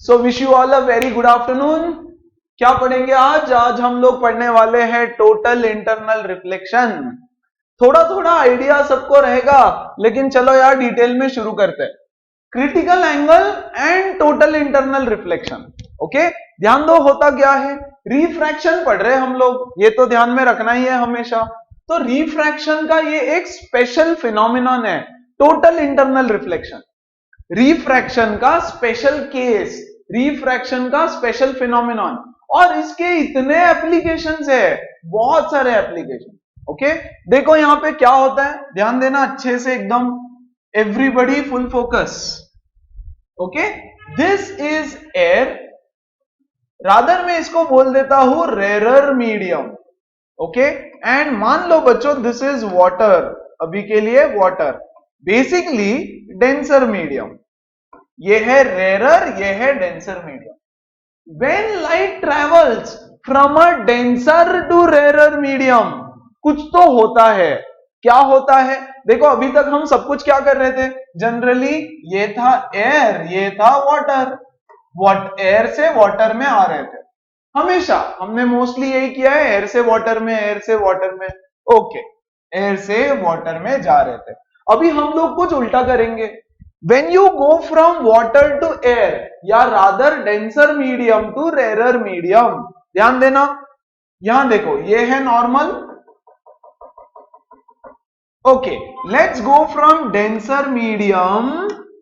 So wish you all a very good afternoon. क्या पढ़ेंगे आज? आज हम लोग पढ़ने वाले हैं टोटल इंटरनल रिफ्लेक्शन। थोड़ा थोड़ा आइडिया सबको रहेगा, लेकिन चलो यार डिटेल में शुरू करते हैं। Critical angle and total internal reflection. Okay, ध्यान दो होता क्या है। रिफ्रैक्शन पढ़ रहे हैं हम लोग, ये तो ध्यान में रखना ही है हमेशा। तो रिफ्रैक्शन का ये एक स्पेशल फिनोमिनन है, टोटल इंटरनल रिफ्लेक्शन। रिफ्रैक्शन का स्पेशल केस, रिफ्रैक्शन का स्पेशल फिनोमिनन, और इसके इतने एप्लीकेशंस है, बहुत सारे एप्लीकेशन। ओके, देखो यहां पे क्या होता है, ध्यान देना अच्छे से एकदम, everybody full focus. Okay, this is air, rather मैं इसको बोल देता हूं रेरर मीडियम। ओके, एंड मान लो बच्चों दिस इज वाटर, अभी के लिए वाटर, बेसिकली डेंसर मीडियम। ये है रेरर, ये है denser medium. When light travels from a denser to rarer medium, कुछ तो होता है। क्या होता है? देखो अभी तक हम सब कुछ क्या कर रहे थे, जनरली ये था एयर, ये था वाटर, एयर से वाटर में आ रहे थे। हमेशा हमने मोस्टली यही किया है, एयर से वाटर में, एयर से वाटर में। ओके, एयर से वाटर में जा रहे थे। अभी हम लोग कुछ उल्टा करेंगे। When you go from water to air, या rather denser medium to rarer medium, ध्यान देना, यहां देखो ये है normal. Okay, let's go from denser medium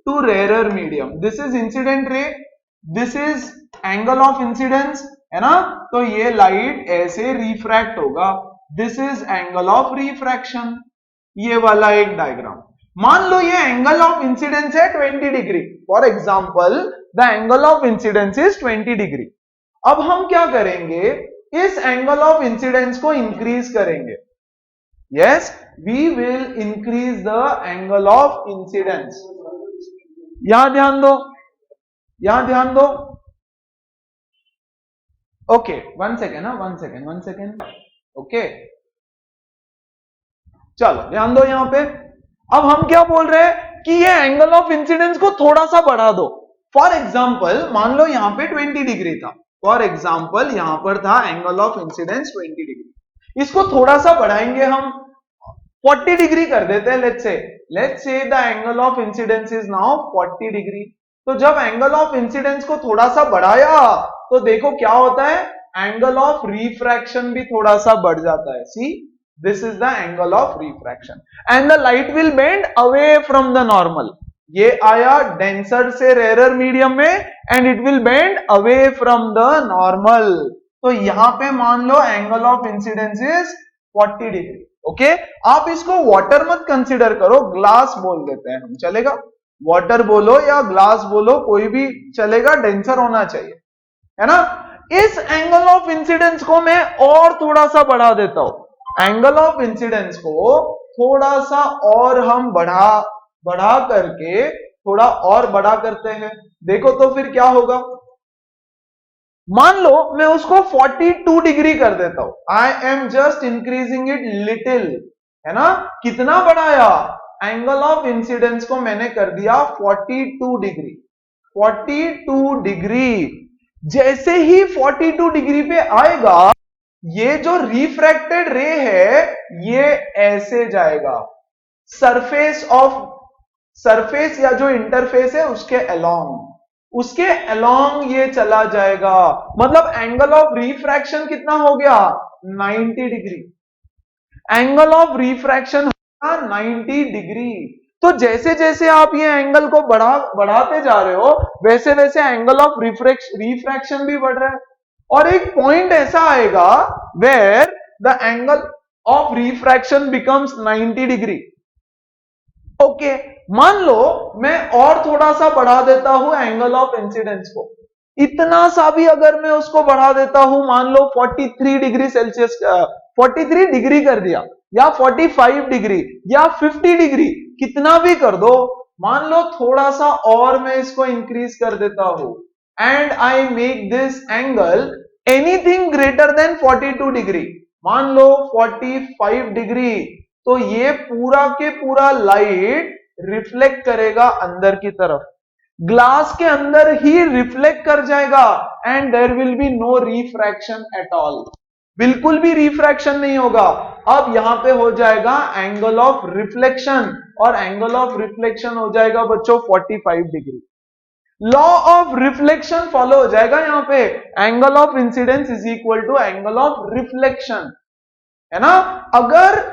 to rarer medium. This is incident ray, this is angle of incidence, है ना? तो ये लाइट ऐसे रिफ्रैक्ट होगा, this is angle of refraction. ये वाला एक डायग्राम, मान लो ये एंगल ऑफ इंसिडेंस है 20 degree. For example the angle of incidence is 20 degree. अब हम क्या करेंगे, इस एंगल ऑफ इंसिडेंस को इंक्रीज करेंगे। Yes, we will increase the angle of incidence. यहां ध्यान दो, यहां ध्यान दो। Okay, one second, one second. Okay, चलो ध्यान दो यहां पे। अब हम क्या बोल रहे हैं कि ये एंगल ऑफ इंसिडेंस को थोड़ा सा बढ़ा दो। फॉर एग्जाम्पल मान लो यहां पे 20 डिग्री था, फॉर एग्जाम्पल यहां पर था एंगल ऑफ इंसिडेंस 20 डिग्री। इसको थोड़ा सा बढ़ाएंगे हम, 40 डिग्री कर देते हैं। Let's say the angle of incidence is now 40 degree. तो जब एंगल ऑफ इंसिडेंस को थोड़ा सा बढ़ाया तो देखो क्या होता है, एंगल ऑफ रिफ्रैक्शन भी थोड़ा सा बढ़ जाता है। सी, this is the angle of refraction and the light will bend away from the normal. ये आया denser से rarer medium में and it will bend away from the normal. तो यहां पे मान लो angle of incidence is 40 degree. Okay, आप इसको वाटर मत कंसीडर करो, ग्लास बोल देते हैं हम, चलेगा? वाटर बोलो या ग्लास बोलो, कोई भी चलेगा, डेंसर होना चाहिए, है ना? इस एंगल ऑफ इंसिडेंस को मैं और थोड़ा सा बढ़ा देता हूं, एंगल ऑफ इंसिडेंस को थोड़ा सा और हम बढ़ा करके थोड़ा और बड़ा करते हैं। देखो तो फिर क्या होगा, मान लो मैं उसको 42 डिग्री कर देता हूं। I am just increasing it little, है ना? कितना बढ़ाया, एंगल ऑफ इंसिडेंस को मैंने कर दिया 42 डिग्री। 42 डिग्री, जैसे ही 42 डिग्री पे आएगा, ये जो रिफ्रैक्टेड रे है ये ऐसे जाएगा, सरफेस या जो इंटरफेस है उसके अलोंग ये चला जाएगा। मतलब एंगल ऑफ रिफ्रैक्शन कितना हो गया, 90 डिग्री। एंगल ऑफ रिफ्रैक्शन होगा 90 डिग्री। तो जैसे जैसे आप ये एंगल को बढ़ाते जा रहे हो, वैसे वैसे एंगल ऑफ रिफ्रैक्शन भी बढ़ रहा है। और एक पॉइंट ऐसा आएगा where the angle of refraction becomes 90 degree. Okay, मान लो मैं और थोड़ा सा बढ़ा देता हूं एंगल ऑफ इंसिडेंस को, इतना सा भी अगर मैं उसको बढ़ा देता हूं, मान लो 43 डिग्री सेल्सियस, 43 डिग्री कर दिया, या 45 डिग्री या 50 डिग्री, कितना भी कर दो, मान लो थोड़ा सा और मैं इसको इंक्रीज कर देता हूं, and I make this angle anything greater than 42 degree, मान लो 45 डिग्री, तो ये पूरा के पूरा लाइट रिफ्लेक्ट करेगा अंदर की तरफ। ग्लास के अंदर ही रिफ्लेक्ट कर जाएगा and there will be no refraction at all, बिल्कुल भी रिफ्रैक्शन नहीं होगा। अब यहां पे हो जाएगा एंगल ऑफ रिफ्लेक्शन, और एंगल ऑफ रिफ्लेक्शन हो जाएगा बच्चों 45 degree. Law of reflection follow हो जाएगा यहां पे, angle of incidence is equal to angle of reflection, है ना। अगर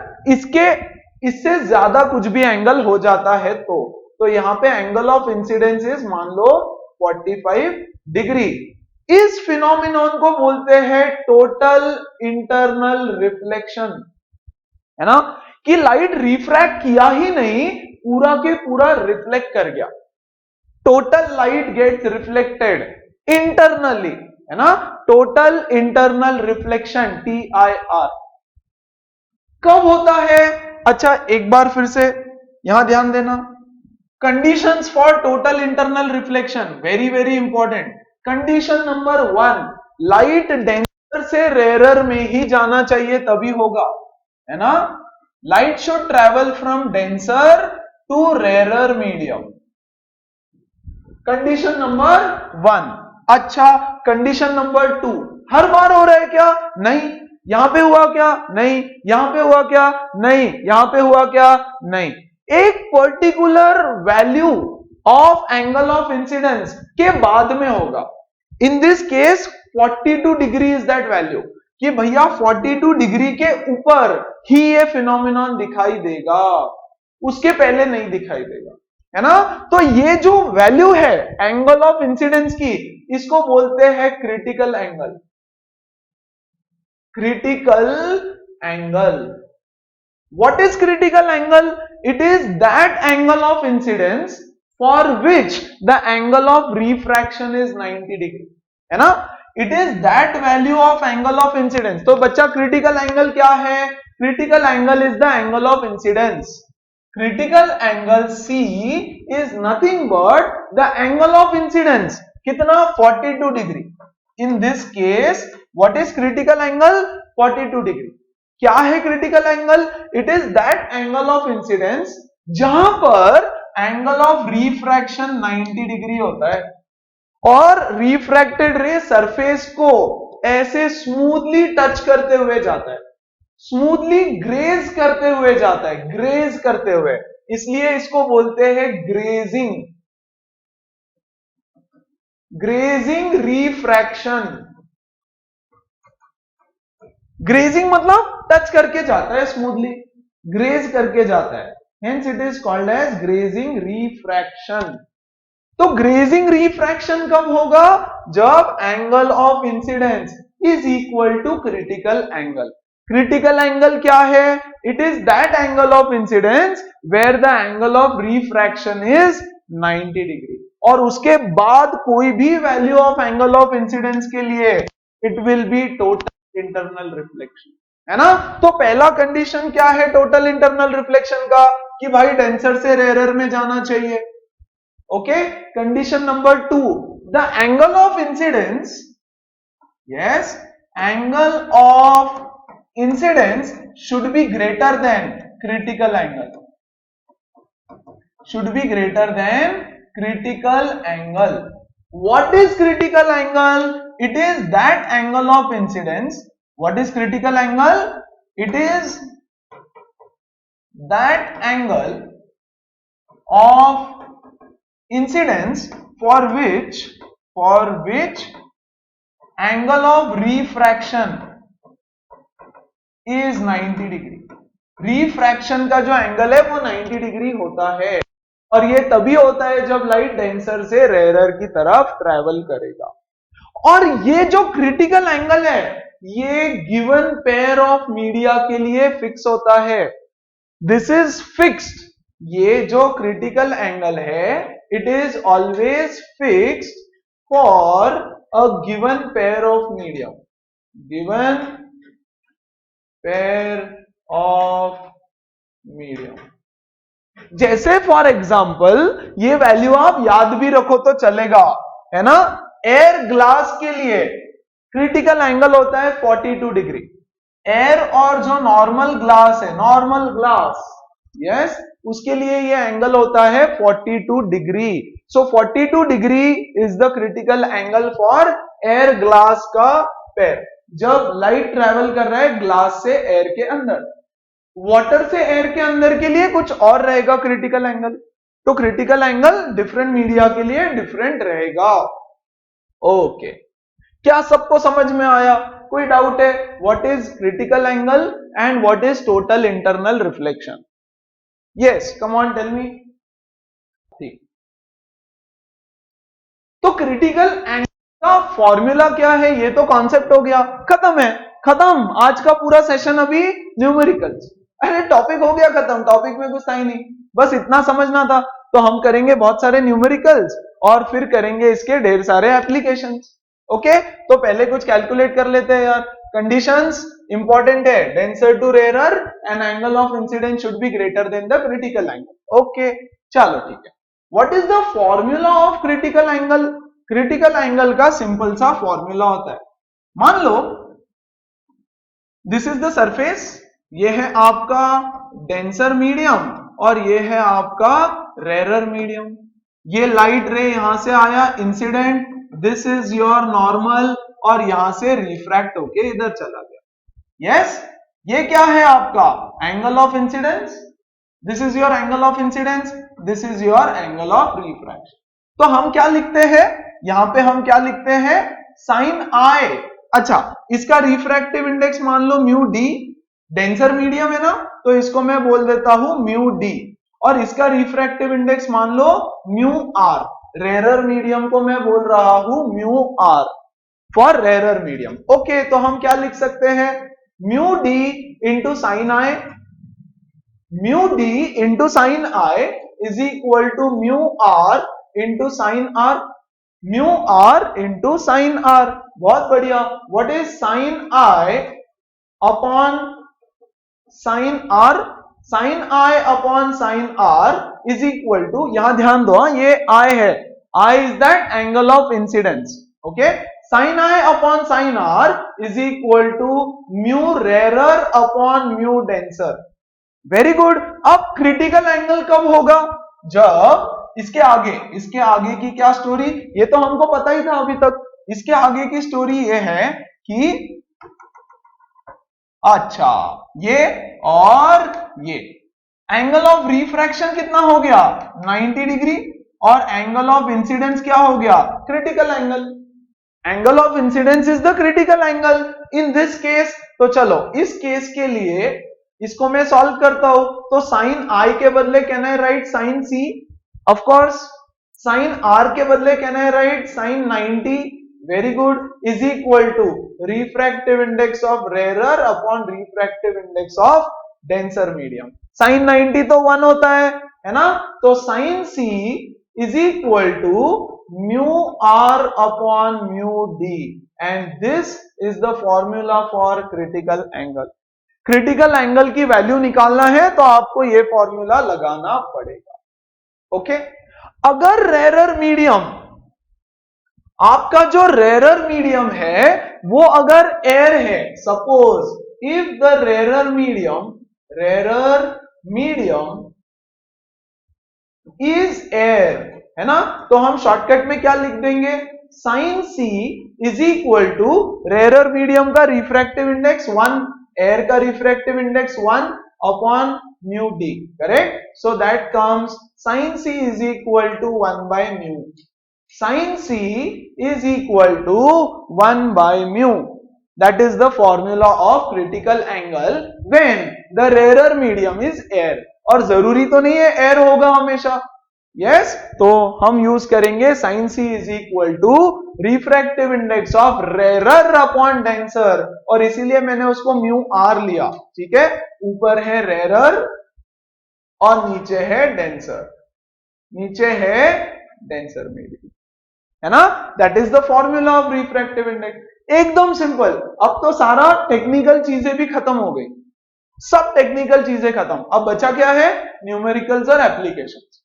इससे ज्यादा कुछ भी एंगल हो जाता है तो यहां पे एंगल ऑफ इंसिडेंस इज मान लो 45 डिग्री। इस फिनोमिनॉन को बोलते हैं टोटल इंटरनल रिफ्लेक्शन, है ना, कि लाइट रिफ्रैक्ट किया ही नहीं, पूरा के पूरा रिफ्लेक्ट कर गया। Total light gets reflected internally, है ना, टोटल इंटरनल रिफ्लेक्शन TIR कब होता है? अच्छा एक बार फिर से यहां ध्यान देना, conditions for total internal reflection very very important. Condition number 1, light denser से रेयरर में ही जाना चाहिए तभी होगा, है ना। Light should travel from denser to rarer medium, condition number 1। अच्छा कंडीशन नंबर 2, हर बार हो रहा है क्या? नहीं। यहां पे हुआ क्या? नहीं। यहां पे हुआ क्या? नहीं। यहां पे हुआ क्या? नहीं। एक particular value of angle of incidence के बाद में होगा। In this case 42 degree is that value, कि भैया 42 डिग्री के ऊपर ही ये फिनोमिनॉन दिखाई देगा, उसके पहले नहीं दिखाई देगा, है ना। तो ये जो वैल्यू है एंगल ऑफ इंसिडेंस की, इसको बोलते हैं critical angle. Critical angle, what is critical angle? It is that angle of incidence for which the angle of refraction is 90 degree, है ना। It is that value of angle of incidence। तो बच्चा critical angle क्या है? Critical angle is the angle of incidence। Critical angle C is nothing but the angle of incidence, कितना? 42 degree। In this case, what is critical angle? 42 degree। क्या है critical angle? It is that angle of incidence जहां पर angle of refraction 90 degree होता है, और refracted रे surface को ऐसे स्मूथली टच करते हुए जाता है, स्मूथली ग्रेज करते हुए जाता है, ग्रेज करते हुए, इसलिए इसको बोलते हैं ग्रेजिंग, ग्रेजिंग रिफ्रैक्शन। ग्रेजिंग मतलब टच करके जाता है, स्मूथली ग्रेज करके जाता है, hence it is called as grazing refraction. तो ग्रेजिंग रिफ्रैक्शन कब होगा? जब angle of incidence is equal to critical angle. Critical angle क्या है? It is that angle of incidence where the angle of refraction is 90 degree, और उसके बाद कोई भी value of angle of incidence के लिए it will be total internal reflection, है ना। तो पहला कंडीशन क्या है टोटल इंटरनल रिफ्लेक्शन का? कि भाई डेंसर से रेयरर में जाना चाहिए। Okay. Condition number 2, the angle of incidence, yes, angle of incidence should be greater than critical angle, should be greater than critical angle. What is critical angle? It is that angle of incidence. What is critical angle? It is that angle of incidence for which angle of refraction is 90 degree। Refraction का जो angle है वो 90 degree होता है, और ये तभी होता है जब लाइट डेंसर से रेयरर की तरफ ट्रैवल करेगा। और ये जो क्रिटिकल एंगल है ये गिवन पेयर ऑफ मीडिया के लिए फिक्स होता है। दिस इज फिक्स्ड, ये जो क्रिटिकल एंगल है it is always fixed for a given pair of media, given pair of medium. जैसे फॉर एग्जाम्पल ये वैल्यू आप याद भी रखो तो चलेगा, है ना। एयर ग्लास के लिए क्रिटिकल एंगल होता है 42 डिग्री। एयर और जो नॉर्मल ग्लास है, नॉर्मल ग्लास, यस, उसके लिए ये एंगल होता है 42 degree. So 42 degree is the critical angle for air glass का पेयर, जब लाइट ट्रेवल कर रहा है ग्लास से एयर के अंदर। वाटर से एयर के अंदर के लिए कुछ और रहेगा क्रिटिकल एंगल, तो क्रिटिकल एंगल डिफरेंट मीडिया के लिए डिफरेंट रहेगा। ओके, क्या सबको समझ में आया? कोई डाउट है? What is critical angle and what is total internal reflection? Yes, come on tell me. ठीक, तो क्रिटिकल एंगल का फॉर्मूला क्या है? ये तो कॉन्सेप्ट हो गया, खत्म है, खत्म। आज का पूरा सेशन अभी न्यूमेरिकल्स। अरे टॉपिक हो गया खत्म, टॉपिक में कुछ था ही नहीं, बस इतना समझना था। तो हम करेंगे बहुत सारे न्यूमेरिकल्स और फिर करेंगे इसके ढेर सारे एप्लीकेशंस। ओके, तो पहले कुछ कैलकुलेट कर लेते हैं यार। कंडीशंस इंपॉर्टेंट है, denser to rarer and angle of incidence should be greater than the critical angle. Okay, चलो ठीक है। What is the formula of critical angle? Critical angle का सिंपल सा फॉर्मूला होता है, मान लो दिस इज द सरफेस, ये है आपका डेंसर मीडियम और ये है आपका रेयरर मीडियम। ये लाइट रे यहां से आया incident, this is your normal, और यहां से रिफ्रैक्ट होके इधर चला गया। यस, ये क्या है आपका angle of incidence, this is your angle of incidence, this is your angle of refraction. तो हम क्या लिखते हैं यहां पे? हम क्या लिखते हैं? साइन आई। अच्छा, इसका रिफ्रैक्टिव इंडेक्स मान लो म्यू डी, डेंसर मीडियम है ना, तो इसको मैं बोल देता हूं म्यू डी, और इसका रिफ्रैक्टिव इंडेक्स मान लो म्यू आर, रेयरर मीडियम को मैं बोल रहा हूं mu r for rarer medium. Okay, तो हम क्या लिख सकते हैं? Mu d into sine i, mu d into sine i is equal to mu are into sine are, mu are into sine r. बहुत बढ़िया। What is sine I upon sine r? Sine I upon sine are is equal to, यहां ध्यान दो, ये आई है, i is that angle of incidence. Okay, sine I upon sine are is equal to mu rarer upon mu denser. Very good. अब critical angle कब होगा? जब इसके आगे की क्या स्टोरी, ये तो हमको पता ही था अभी तक। इसके आगे की स्टोरी ये है कि अच्छा, ये और ये एंगल ऑफ रिफ्रैक्शन कितना हो गया? 90 डिग्री, और एंगल ऑफ इंसिडेंस क्या हो गया? Critical angle. Angle of incidence is the critical angle in this case. तो चलो इस केस के लिए इसको मैं सॉल्व करता हूं, तो साइन आई के बदले can I write sine c, of course. Sine r के बदले can I write sine 90, very good, is equal to refractive index of rarer upon refractive index of denser medium. Sine 90 तो 1 होता है ना, तो sine C is equal to mu r upon mu d, and this is the formula for critical angle. Critical angle की value निकालना है तो आपको यह फॉर्मूला लगाना पड़ेगा। ओके, अगर रेयरर मीडियम, आपका जो रेयरर मीडियम है वो अगर एयर है, suppose if the rarer medium is air, है ना, तो हम शॉर्टकट में क्या लिख देंगे? Sine C is equal to rarer medium का रिफ्रैक्टिव इंडेक्स 1, एयर का refractive index 1 upon mu d, correct? So that comes sine C is equal to 1 by mu. Sin C is equal to 1 by mu. That is the formula of critical angle when the rarer medium is air. और जरूरी तो नहीं है air होगा हमेशा। Yes, तो हम use करेंगे sin C is equal to refractive index of rarer upon denser, और इसीलिए मैंने उसको म्यू आर लिया। ठीक है, ऊपर है rarer और नीचे है denser, मीडियम, है ना। That is the formula of refractive index. एकदम सिंपल। अब तो सारा टेक्निकल चीजें भी खत्म हो गई, सब टेक्निकल चीजें खत्म। अब बचा क्या है? न्यूमेरिकल्स और एप्लीकेशंस।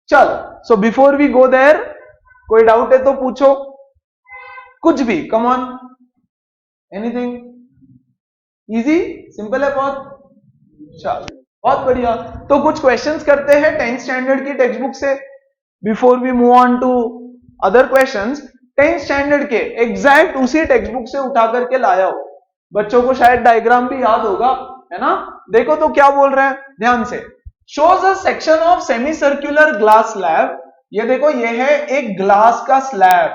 चलो, so before we go there, कोई डाउट है तो पूछो, कुछ भी, come on, anything. Easy, simple है बहुत। चलो, बहुत बढ़िया। तो कुछ क्वेश्चंस करते हैं 10th स्टैंडर्ड की टेक्स्ट बुक से। Before we move on to other questions, 10th standard के एग्जैक्ट उसी टेक्स्ट बुक से उठा करके लाया हो, बच्चों को शायद डायग्राम भी याद होगा, है ना। देखो तो क्या बोल रहे हैं ध्यान से, shows a section of semi circular glass slab. ये देखो ये है एक ग्लास का स्लैब,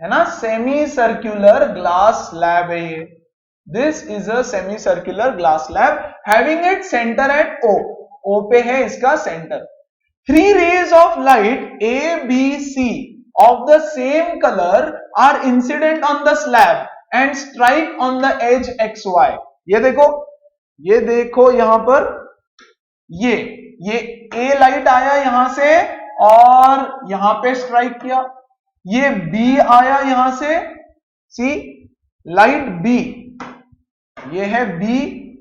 है ना, सेमी सर्कुलर ग्लास स्लैब है ये। This is a semi circular glass slab having it centre at O, O पे है इसका सेंटर। 3 rays of light A, B, C of the same color are incident on the slab and strike on the edge XY। ये देखो यहां पर ये A light आया यहां से और यहां पे स्ट्राइक किया, ये B आया यहां से, सी लाइट B, ये है B,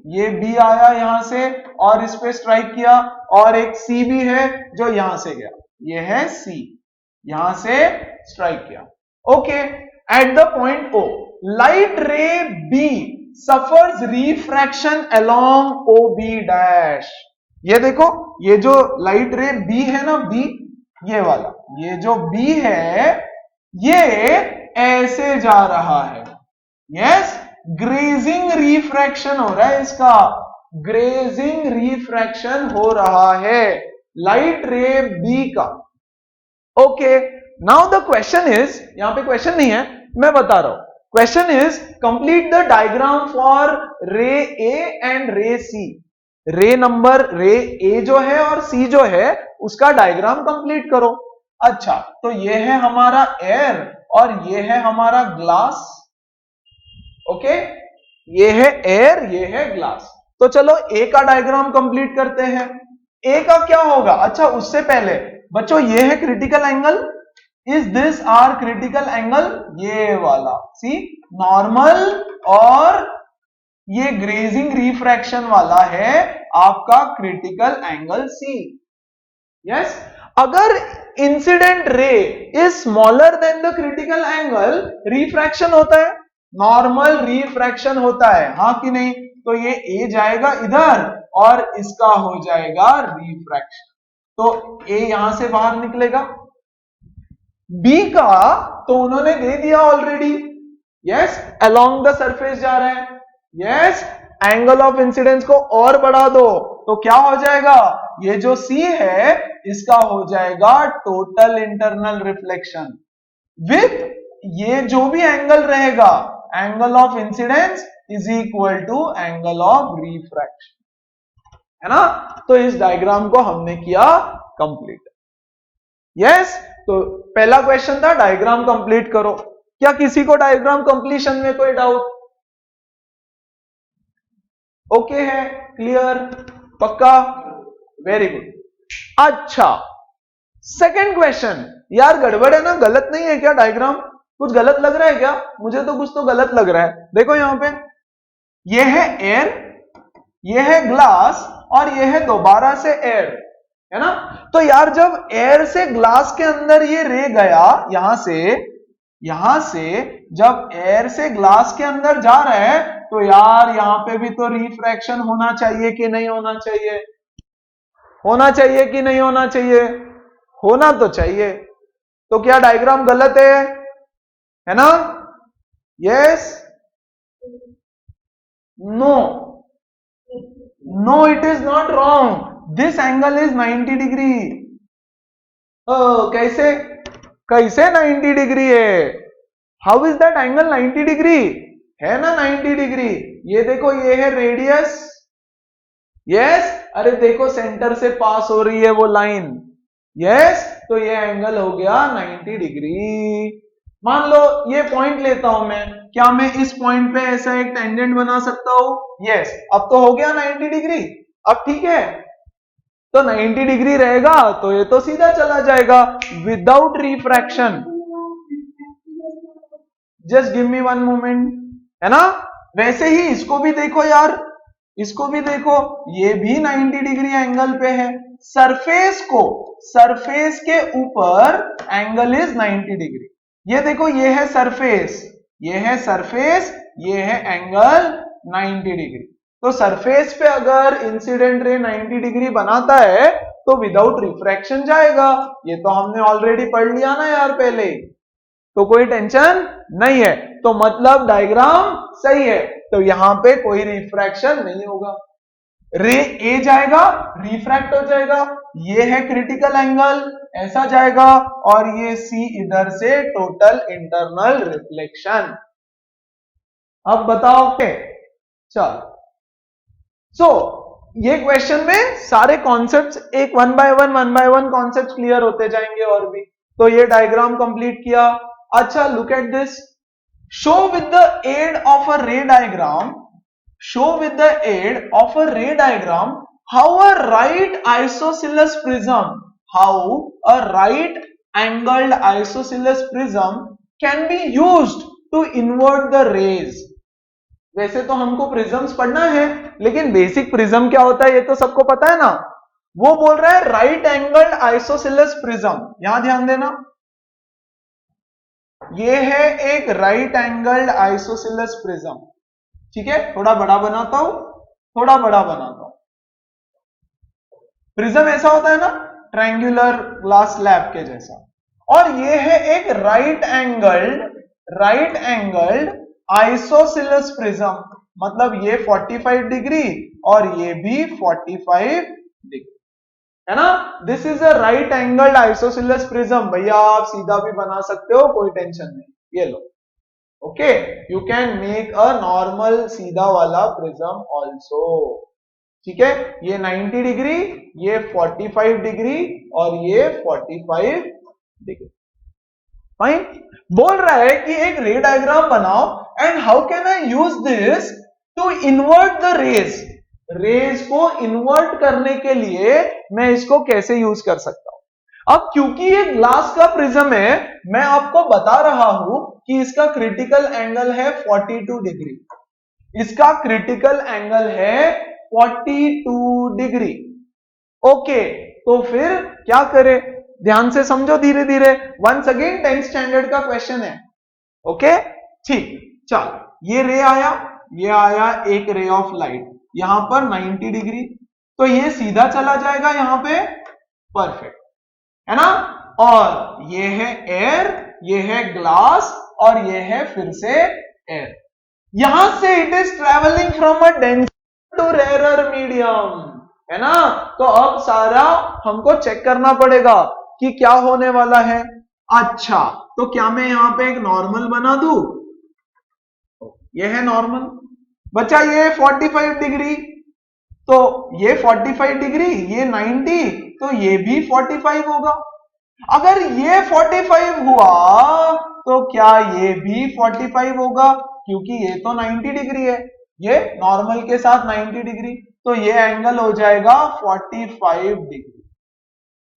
ये B आया यहां से और इस पे स्ट्राइक किया, और एक C भी है जो यहां से गया, ये है C, यहां से स्ट्राइक किया। Okay, at the point O light रे B suffers refraction along OB dash. ये देखो ये जो लाइट रे B है ना, B ये वाला, ये जो B है ये ऐसे जा रहा है, यस, ग्रेजिंग रिफ्रैक्शन हो रहा है इसका, ग्रेजिंग रिफ्रैक्शन हो रहा है लाइट रे B का। Okay, now the question is, यहां पे क्वेश्चन नहीं है, मैं बता रहा हूं, question is complete the diagram for रे A एंड रे C। रे नंबर रे A जो है और C जो है उसका डायग्राम कंप्लीट करो। अच्छा, तो ये है हमारा एयर और ये है हमारा ग्लास। ओके, ये है एयर, ये है ग्लास। तो चलो ए का डायग्राम कंप्लीट करते हैं। ए का क्या होगा, अच्छा उससे पहले बच्चों ये है critical angle, is this our critical angle, ये वाला सी नॉर्मल, और ये ग्रेजिंग रिफ्रैक्शन वाला है आपका क्रिटिकल एंगल सी। यस, अगर incident ray is smaller than the critical angle, refraction होता है, नॉर्मल रिफ्रैक्शन होता है, हाँ कि नहीं। तो ये ए जाएगा इधर और इसका हो जाएगा रिफ्रैक्शन, तो ए यहां से बाहर निकलेगा। बी का तो उन्होंने दे दिया already, yes, along the surface जा रहा है, यस, एंगल ऑफ इंसिडेंस को और बढ़ा दो तो क्या हो जाएगा, ये जो सी है इसका हो जाएगा टोटल इंटरनल रिफ्लेक्शन विथ ये जो भी एंगल रहेगा, angle of incidence is equal to angle of refraction, है ना। तो इस डायग्राम को हमने किया कंप्लीट। यस, तो पहला क्वेश्चन था डायग्राम कंप्लीट करो। क्या किसी को डायग्राम कंप्लीशन में कोई डाउट? ओके है, क्लियर, पक्का, वेरी गुड। अच्छा, सेकंड क्वेश्चन, यार गड़बड़ है ना, गलत नहीं है क्या डायग्राम? कुछ गलत लग रहा है क्या? मुझे तो कुछ तो गलत लग रहा है। देखो यहां पे ये है एयर, ये है ग्लास और ये है दोबारा से एयर, है ना। तो यार जब एयर से ग्लास के अंदर ये रे गया, यहां से जब एयर से ग्लास के अंदर जा रहा है तो यार यहां पे भी तो रिफ्रैक्शन होना चाहिए कि नहीं होना चाहिए? होना चाहिए कि नहीं होना चाहिए? होना तो चाहिए। तो क्या डायग्राम गलत है ना? Yes, no, no, it is not wrong, this angle is 90 degree. कैसे 90 डिग्री है? How is that angle 90 degree? है ना 90 डिग्री। ये देखो ये है रेडियस, यस, अरे देखो सेंटर से पास हो रही है वो लाइन, यस, तो ये एंगल हो गया 90 डिग्री। मान लो ये पॉइंट लेता हूं मैं, क्या मैं इस पॉइंट पे ऐसा एक टेंजेंट बना सकता हूं? यस, अब तो हो गया 90 डिग्री। अब ठीक है, तो 90 डिग्री रहेगा तो ये तो सीधा चला जाएगा without refraction. Just give me one moment, है ना। वैसे ही इसको भी देखो यार, इसको भी देखो, ये भी 90 डिग्री एंगल पे है। सरफेस के ऊपर एंगल इज 90 डिग्री। ये देखो ये है सरफेस, ये है सरफेस, ये है एंगल 90 डिग्री। तो सरफेस पे अगर इंसिडेंट रे 90 डिग्री बनाता है तो विदाउट रिफ्रैक्शन जाएगा। ये तो हमने ऑलरेडी पढ़ लिया ना यार पहले, तो कोई टेंशन नहीं है। तो मतलब डायग्राम सही है, तो यहां पे कोई रिफ्रैक्शन नहीं होगा। रे ए जाएगा, रिफ्रैक्ट हो जाएगा, ये है क्रिटिकल एंगल, ऐसा जाएगा, और ये सी इधर से टोटल इंटरनल रिफ्लेक्शन। अब बताओ के चल। सो ये क्वेश्चन में सारे कॉन्सेप्ट्स एक one by one concept clear होते जाएंगे और भी। तो ये डायग्राम कंप्लीट किया। अच्छा look at this, show with the aid of a ray diagram, show with the aid of a ray diagram how a right isosceles prism, how a right angled isosceles prism can be used to invert the rays। वैसे तो हमको prisms पढ़ना है, लेकिन basic prism क्या होता है ये तो सबको पता है ना। वो बोल रहा है राइट एंगल्ड आइसोसेलेस प्रिज्म, यहां ध्यान देना, ये है एक राइट एंगल्ड आइसोसेलेस प्रिज्म, ठीक है। थोड़ा बड़ा बनाता हूं, थोड़ा बड़ा बनाता हूं। प्रिज्म ऐसा होता है ना, ट्रायंगुलर ग्लास स्लैब के जैसा, और ये है एक राइट एंगल्ड आइसोसेलेस प्रिज्म, मतलब ये 45 डिग्री और ये भी 45 डिग्री है ना। This is a right angled isosceles prism. भैया आप सीधा भी बना सकते हो, कोई टेंशन नहीं, ये लो। Okay, you can make a normal सीधा वाला प्रिज्म ऑल्सो, ठीक है। ये 90 डिग्री, ये 45 डिग्री और ये 45 डिग्री, फाइन। बोल रहा है कि एक रे डायग्राम बनाओ and how can I use this to invert the rays, rays को इन्वर्ट करने के लिए मैं इसको कैसे यूज कर सकता हूं। अब क्योंकि ये ग्लास का प्रिज्म है, मैं आपको बता रहा हूं कि इसका क्रिटिकल एंगल है 42 डिग्री, इसका क्रिटिकल एंगल है 42 डिग्री। ओके, तो फिर क्या करें, ध्यान से समझो धीरे धीरे। वंस अगेन 10th स्टैंडर्ड का क्वेश्चन है। ओके ठीक, चल ये रे आया, ये आया एक रे ऑफ लाइट यहां पर 90 डिग्री, तो ये सीधा चला जाएगा यहां पे, परफेक्ट है ना। और ये है एयर, ये है ग्लास और ये है फिर से एयर। यहां से it is travelling from a denser to rarer medium, है ना। तो अब सारा हमको चेक करना पड़ेगा कि क्या होने वाला है। अच्छा, तो क्या मैं यहां पे एक नॉर्मल बना दूं, ये है नॉर्मल। बच्चा ये 45 डिग्री, तो ये 45 डिग्री, ये 90, तो ये भी 45 होगा। अगर ये 45 हुआ तो क्या ये भी 45 होगा, क्योंकि ये तो 90 डिग्री है, ये नॉर्मल के साथ 90 डिग्री, तो ये एंगल हो जाएगा 45 डिग्री।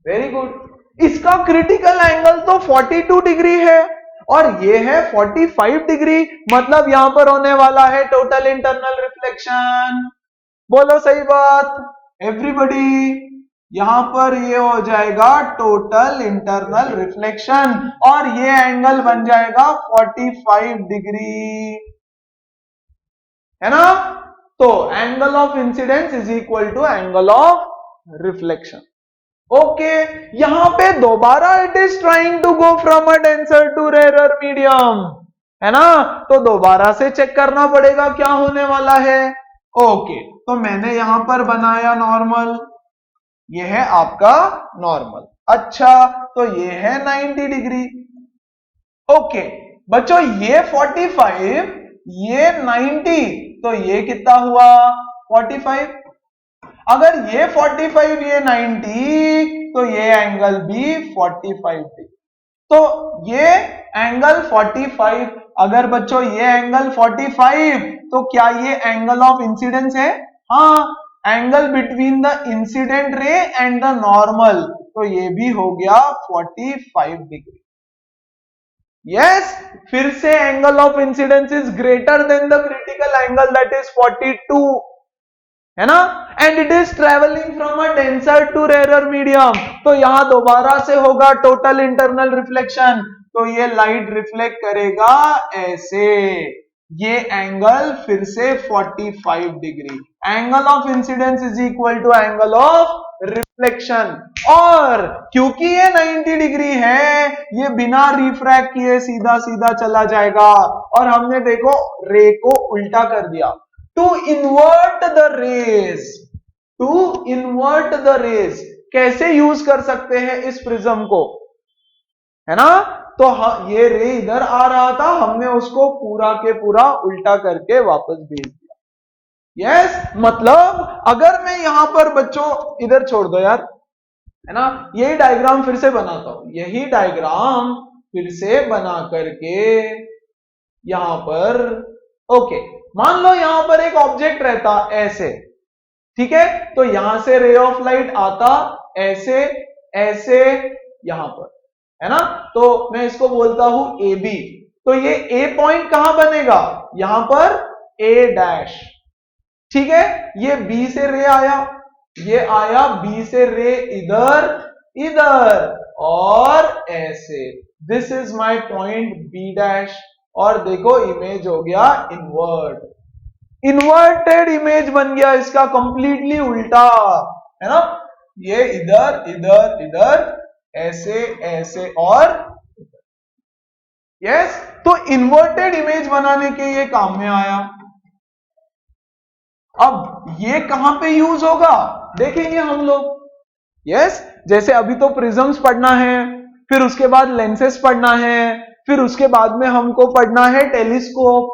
Very good. इसका क्रिटिकल एंगल तो 42 डिग्री है और ये है 45 डिग्री, मतलब यहां पर होने वाला है टोटल इंटरनल रिफ्लेक्शन। बोलो सही बात एवरीबॉडी। यहां पर ये हो जाएगा टोटल इंटरनल रिफ्लेक्शन और ये एंगल बन जाएगा 45 डिग्री, है ना। तो angle of incidence is equal to angle of reflection. Okay, यहां पे दोबारा it is trying to go from a denser to rarer medium, है ना। तो दोबारा से चेक करना पड़ेगा क्या होने वाला है। ओके, तो मैंने यहां पर बनाया नॉर्मल, ये है आपका नॉर्मल। अच्छा, तो ये है 90 डिग्री। ओके बच्चों, ये 45, ये 90, तो ये कितना हुआ 45। अगर ये 45 ये 90, तो ये एंगल भी 45 डिग्री। तो ये एंगल 45, अगर बच्चों ये एंगल 45, तो क्या ये एंगल ऑफ इंसिडेंस है। हाँ, angle between the incident ray and the normal, तो ये भी हो गया 45 डिग्री। यस, फिर से angle of incidence is greater than the critical angle that is 42, है ना। And it is travelling from a denser to rarer medium, तो यहां दोबारा से होगा टोटल इंटरनल रिफ्लेक्शन, तो ये लाइट रिफ्लेक्ट करेगा ऐसे, ये एंगल फिर से 45 degree. Angle of incidence is equal to angle of reflection. और क्योंकि ये 90 डिग्री है, ये बिना रिफ्रैक्ट किए सीधा सीधा चला जाएगा। और हमने देखो रे को उल्टा कर दिया। To invert the rays, to invert the rays कैसे यूज कर सकते हैं इस प्रिज्म को, है ना? तो ये रे इधर आ रहा था, हमने उसको पूरा के पूरा उल्टा करके वापस भेज दिया। यस, मतलब अगर मैं यहां पर बच्चों, इधर छोड़ दो यार, है ना, यही डायग्राम फिर से बनाता हूं, यही डायग्राम फिर से बना करके यहां पर, ओके, मान लो यहां पर एक ऑब्जेक्ट रहता ऐसे, ठीक है, तो यहां से रे ऑफ लाइट आता ऐसे ऐसे यहां पर, है ना, तो मैं इसको बोलता हूं ए बी। तो ये ए पॉइंट कहां बनेगा, यहां पर ए डैश, ठीक है। ये बी से रे आया, ये आया बी से रे इधर इधर और ऐसे, this is my point b dash. और देखो इमेज हो गया इन्वर्ट, इन्वर्टेड इमेज बन गया इसका, कंप्लीटली उल्टा, है ना, ये इधर इधर इधर ऐसे ऐसे और यस, तो इन्वर्टेड इमेज बनाने के ये काम में आया। अब ये कहां पे यूज होगा देखेंगे हम लोग। यस, जैसे अभी तो प्रिज्म्स पढ़ना है, फिर उसके बाद लेंसेस पढ़ना है, फिर उसके बाद में हमको पढ़ना है टेलीस्कोप,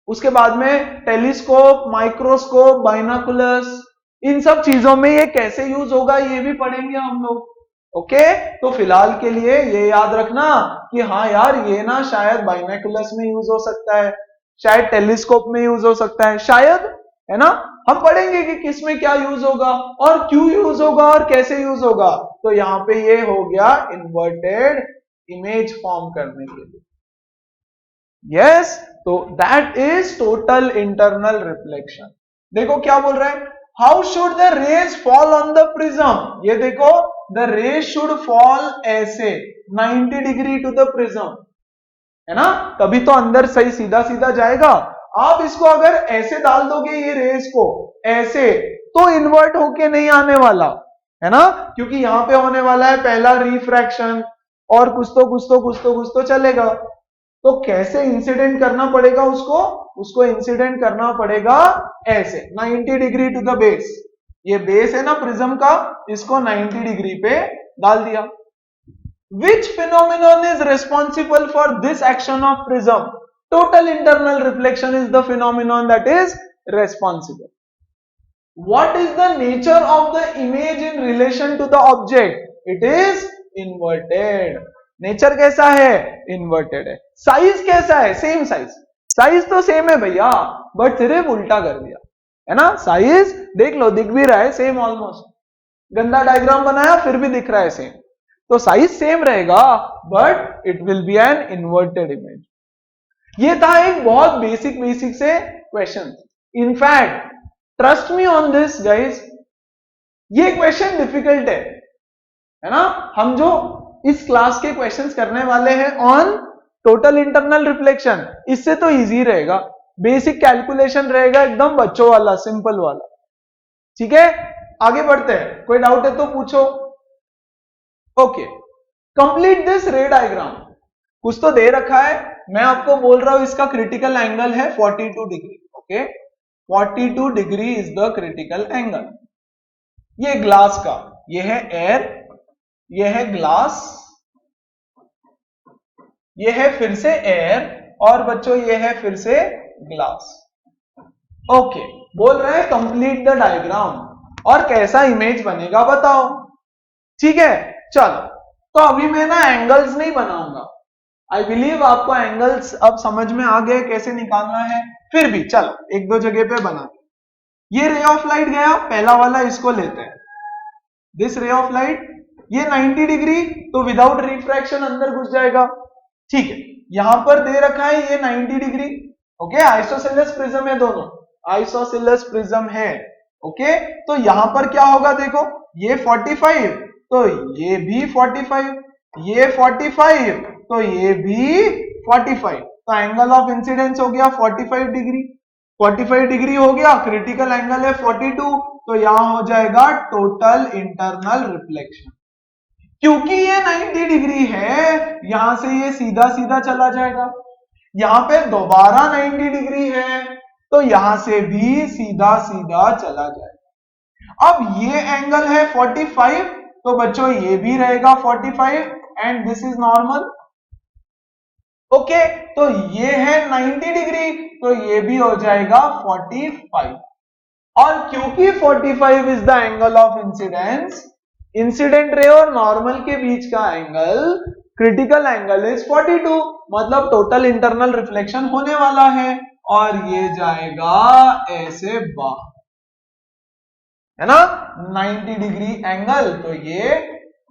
उसके बाद में टेलीस्कोप, माइक्रोस्कोप, बाइनोकुलर्स, इन सब चीजों में ये कैसे यूज होगा ये भी पढ़ेंगे हम लोग। ओके, तो फिलहाल के लिए ये याद रखना कि हाँ यार, ये ना शायद बाइनोकुलर्स में यूज हो सकता है, शायद टेलीस्कोप में यूज हो सकता है, शायद, है ना। हम पढ़ेंगे कि किस में क्या यूज होगा और क्यों यूज होगा और कैसे यूज होगा। तो यहां पे ये हो गया इन्वर्टेड इमेज फॉर्म करने के लिए। यस, तो that is total internal reflection. देखो क्या बोल रहा है, how should the rays fall on the prism. ये देखो, द रेज शुड फॉल ऐसे 90 डिग्री टू द प्रिज्म, है ना, तभी तो अंदर सही सीधा सीधा जाएगा। आप इसको अगर ऐसे डाल दोगे ये रेज को ऐसे, तो इन्वर्ट होके नहीं आने वाला, है ना, क्योंकि यहां पे होने वाला है पहला रिफ्रैक्शन और कुछ तो चलेगा। तो कैसे इंसिडेंट करना पड़ेगा उसको इंसिडेंट करना पड़ेगा ऐसे 90 डिग्री टू द बेस। ये बेस है ना प्रिज्म का, इसको 90 डिग्री पे डाल दिया। Which phenomenon is responsible for this action of prism? Total internal reflection is the phenomenon that is responsible. What is the nature of the image in relation to the object? It is inverted. Nature कैसा है, inverted है। Size कैसा है, same size, size तो same है भैया, but सिर्फ उल्टा कर दिया, है ना। साइज देख लो, दिख भी रहा है सेम ऑलमोस्ट, गंदा डायग्राम बनाया फिर भी दिख रहा है सेम, तो साइज सेम रहेगा but it will be an inverted image. ये था एक बहुत बेसिक से question. In fact trust me on this guys, ये क्वेश्चन डिफिकल्ट है ना। हम जो इस क्लास के क्वेश्चंस करने वाले हैं ऑन टोटल इंटरनल रिफ्लेक्शन, इससे तो इजी रहेगा, बेसिक कैलकुलेशन रहेगा, एकदम बच्चों वाला, सिंपल वाला। ठीक है, आगे बढ़ते हैं, कोई डाउट है तो पूछो। ओके, कंप्लीट दिस रे डायग्राम। कुछ तो दे रखा है, मैं आपको बोल रहा हूं इसका क्रिटिकल एंगल है 42 degree. Okay, 42 degree is the critical angle. ये ग्लास का, ये है एयर, ये है ग्लास, ये है फिर से एयर, और बच्चों ये है फिर से ग्लास। ओके, बोल रहे हैं कंप्लीट द डायग्राम, और कैसा इमेज बनेगा बताओ। ठीक है, चलो, तो अभी मैं ना एंगल्स नहीं बनाऊंगा, आई बिलीव आपको एंगल्स अब समझ में आ गए कैसे निकालना है, फिर भी चलो एक दो जगह पे बना। ये रे ऑफ लाइट गया, पहला वाला इसको लेते हैं, दिस रे ऑफ लाइट, ये 90 डिग्री, तो विदाउट रिफ्रैक्शन अंदर घुस जाएगा। ठीक है, यहां पर दे रखा है ये 90 डिग्री। ओके, आइसोसेलेस प्रिज्म है, दोनों आइसोसेलेस प्रिज्म है। ओके, तो यहां पर क्या होगा देखो, ये 45, तो ये भी 45, ये 45, तो ये भी 45, तो एंगल ऑफ इंसिडेंस हो गया 45 डिग्री। 45 डिग्री हो गया, क्रिटिकल एंगल है 42, तो यहां हो जाएगा टोटल इंटरनल रिफ्लेक्शन। क्योंकि ये 90 डिग्री है, यहां से ये सीधा सीधा चला जाएगा, यहां पे दोबारा 90 डिग्री है, तो यहां से भी सीधा सीधा चला जाएगा। अब ये एंगल है 45, तो बच्चों ये भी रहेगा 45 and this is normal. Okay, तो ये है 90 डिग्री, तो ये भी हो जाएगा 45। और क्योंकि 45 is the angle of incidence, incident ray और नॉर्मल के बीच का एंगल, क्रिटिकल एंगल इज 42, मतलब टोटल इंटरनल रिफ्लेक्शन होने वाला है, और ये जाएगा ऐसे बाहर, है ना, 90 डिग्री एंगल, तो ये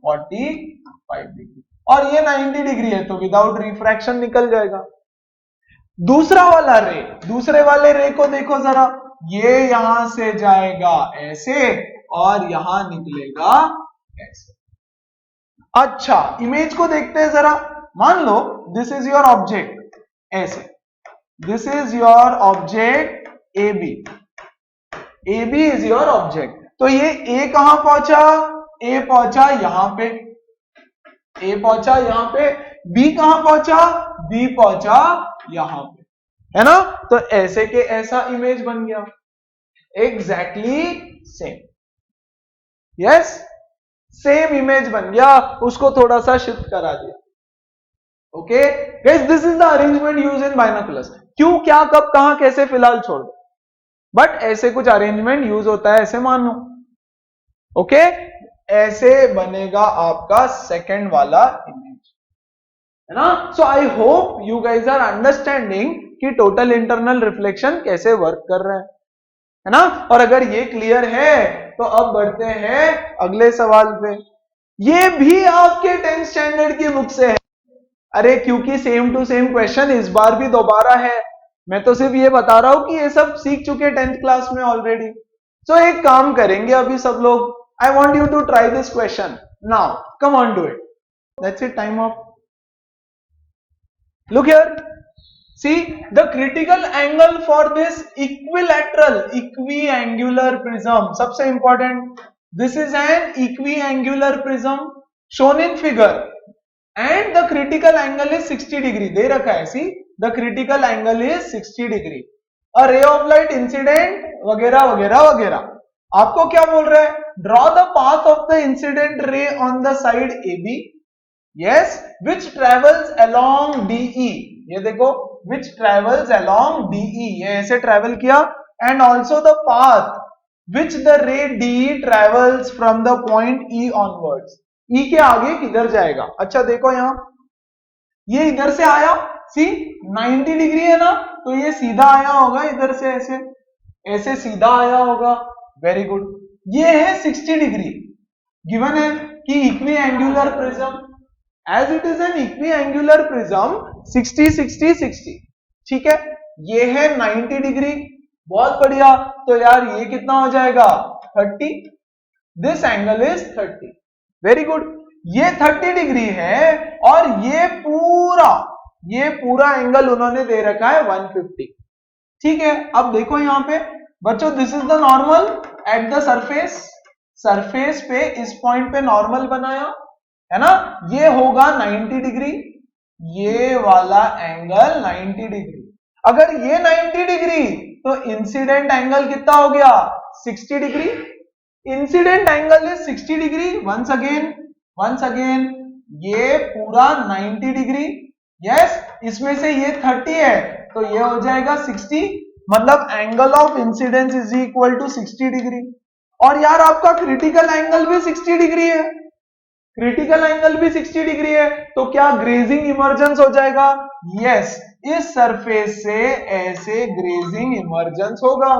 45 डिग्री, और ये 90 डिग्री है, तो विदाउट रिफ्रैक्शन निकल जाएगा। दूसरा वाला रे, दूसरे वाले रे को देखो जरा, ये यहां से जाएगा ऐसे और यहां निकलेगा ऐसे। अच्छा, इमेज को देखते हैं जरा। मान लो दिस इज योर ऑब्जेक्ट, ऐसे, this is your object AB, AB is your object. तो ये A कहां पहुंचा? A पहुंचा यहां पे, A पहुंचा यहां पे, B कहां पहुंचा? B पहुंचा यहां पे, है ना। तो ऐसे के ऐसा इमेज बन गया, exactly same, yes, same image बन गया, उसको थोड़ा सा शिफ्ट करा दिया। Okay guys, this is the arrangement use in binoculars. क्यों, क्या, कब, कहां, कैसे फिलहाल छोड़ दो, बट ऐसे कुछ अरेंजमेंट यूज होता है, ऐसे मान लो। ओके, ऐसे बनेगा आपका सेकंड वाला इमेज, है ना। So I hope you guys are understanding कि टोटल इंटरनल रिफ्लेक्शन कैसे वर्क कर रहे हैं, है ना। और अगर ये क्लियर है तो अब बढ़ते हैं अगले सवाल पे। ये भी आपके 10th स्टैंडर्ड की बुक से है। अरे क्योंकि सेम टू सेम क्वेश्चन इस बार भी दोबारा है, मैं तो सिर्फ ये बता रहा हूं कि ये सब सीख चुके 10th क्लास में ऑलरेडी। सो एक काम करेंगे अभी सब लोग, I want you to try this question now, come on do it, that's it, time off. Look here, see the critical angle for this equilateral equiangular prism, सबसे important, this is an equiangular prism shown in figure and the critical angle is 60 degree दे रखा है, see the critical angle is 60 degree, a ray of light incident वगैरह वगैरह वगैरह। आपको क्या बोल रहा है, draw the path of the incident ray on the side AB, yes, which travels along DE, ये देखो which travels along DE, ये ऐसे ट्रेवल किया, and also the path which the ray DE travels from the point E onwards, E के आगे किधर जाएगा। अच्छा देखो यहां, ये इधर से आया, सी 90 डिग्री है ना, तो ये सीधा आया होगा इधर से, ऐसे ऐसे सीधा आया होगा, वेरी गुड। ये है 60 डिग्री, गिवन है कि equi angular prism, as it is an equiangular prism 60 60 60, ठीक है। ये है 90 डिग्री, बहुत बढ़िया, तो यार ये कितना हो जाएगा 30, this angle is 30, very good. ये 30 डिग्री है और ये पूरा एंगल उन्होंने दे रखा है 150, ठीक है। अब देखो यहां पे बच्चों, this is the normal at the surface, surface पे इस पॉइंट पे नॉर्मल बनाया, है ना, ये होगा 90 डिग्री, ये वाला एंगल 90 डिग्री। अगर ये 90 डिग्री तो इंसिडेंट एंगल कितना हो गया 60 degree, incident angle is 60 degree, once again ये पूरा 90 डिग्री, यस, इसमें से ये 30 है तो ये हो जाएगा 60, मतलब angle of incidence is equal to 60 degree. और यार आपका क्रिटिकल एंगल भी 60 डिग्री है, क्रिटिकल एंगल भी 60 डिग्री है, तो क्या ग्रेजिंग इमर्जेंस हो जाएगा, यस, इस सरफेस से ऐसे ग्रेजिंग इमर्जेंस होगा।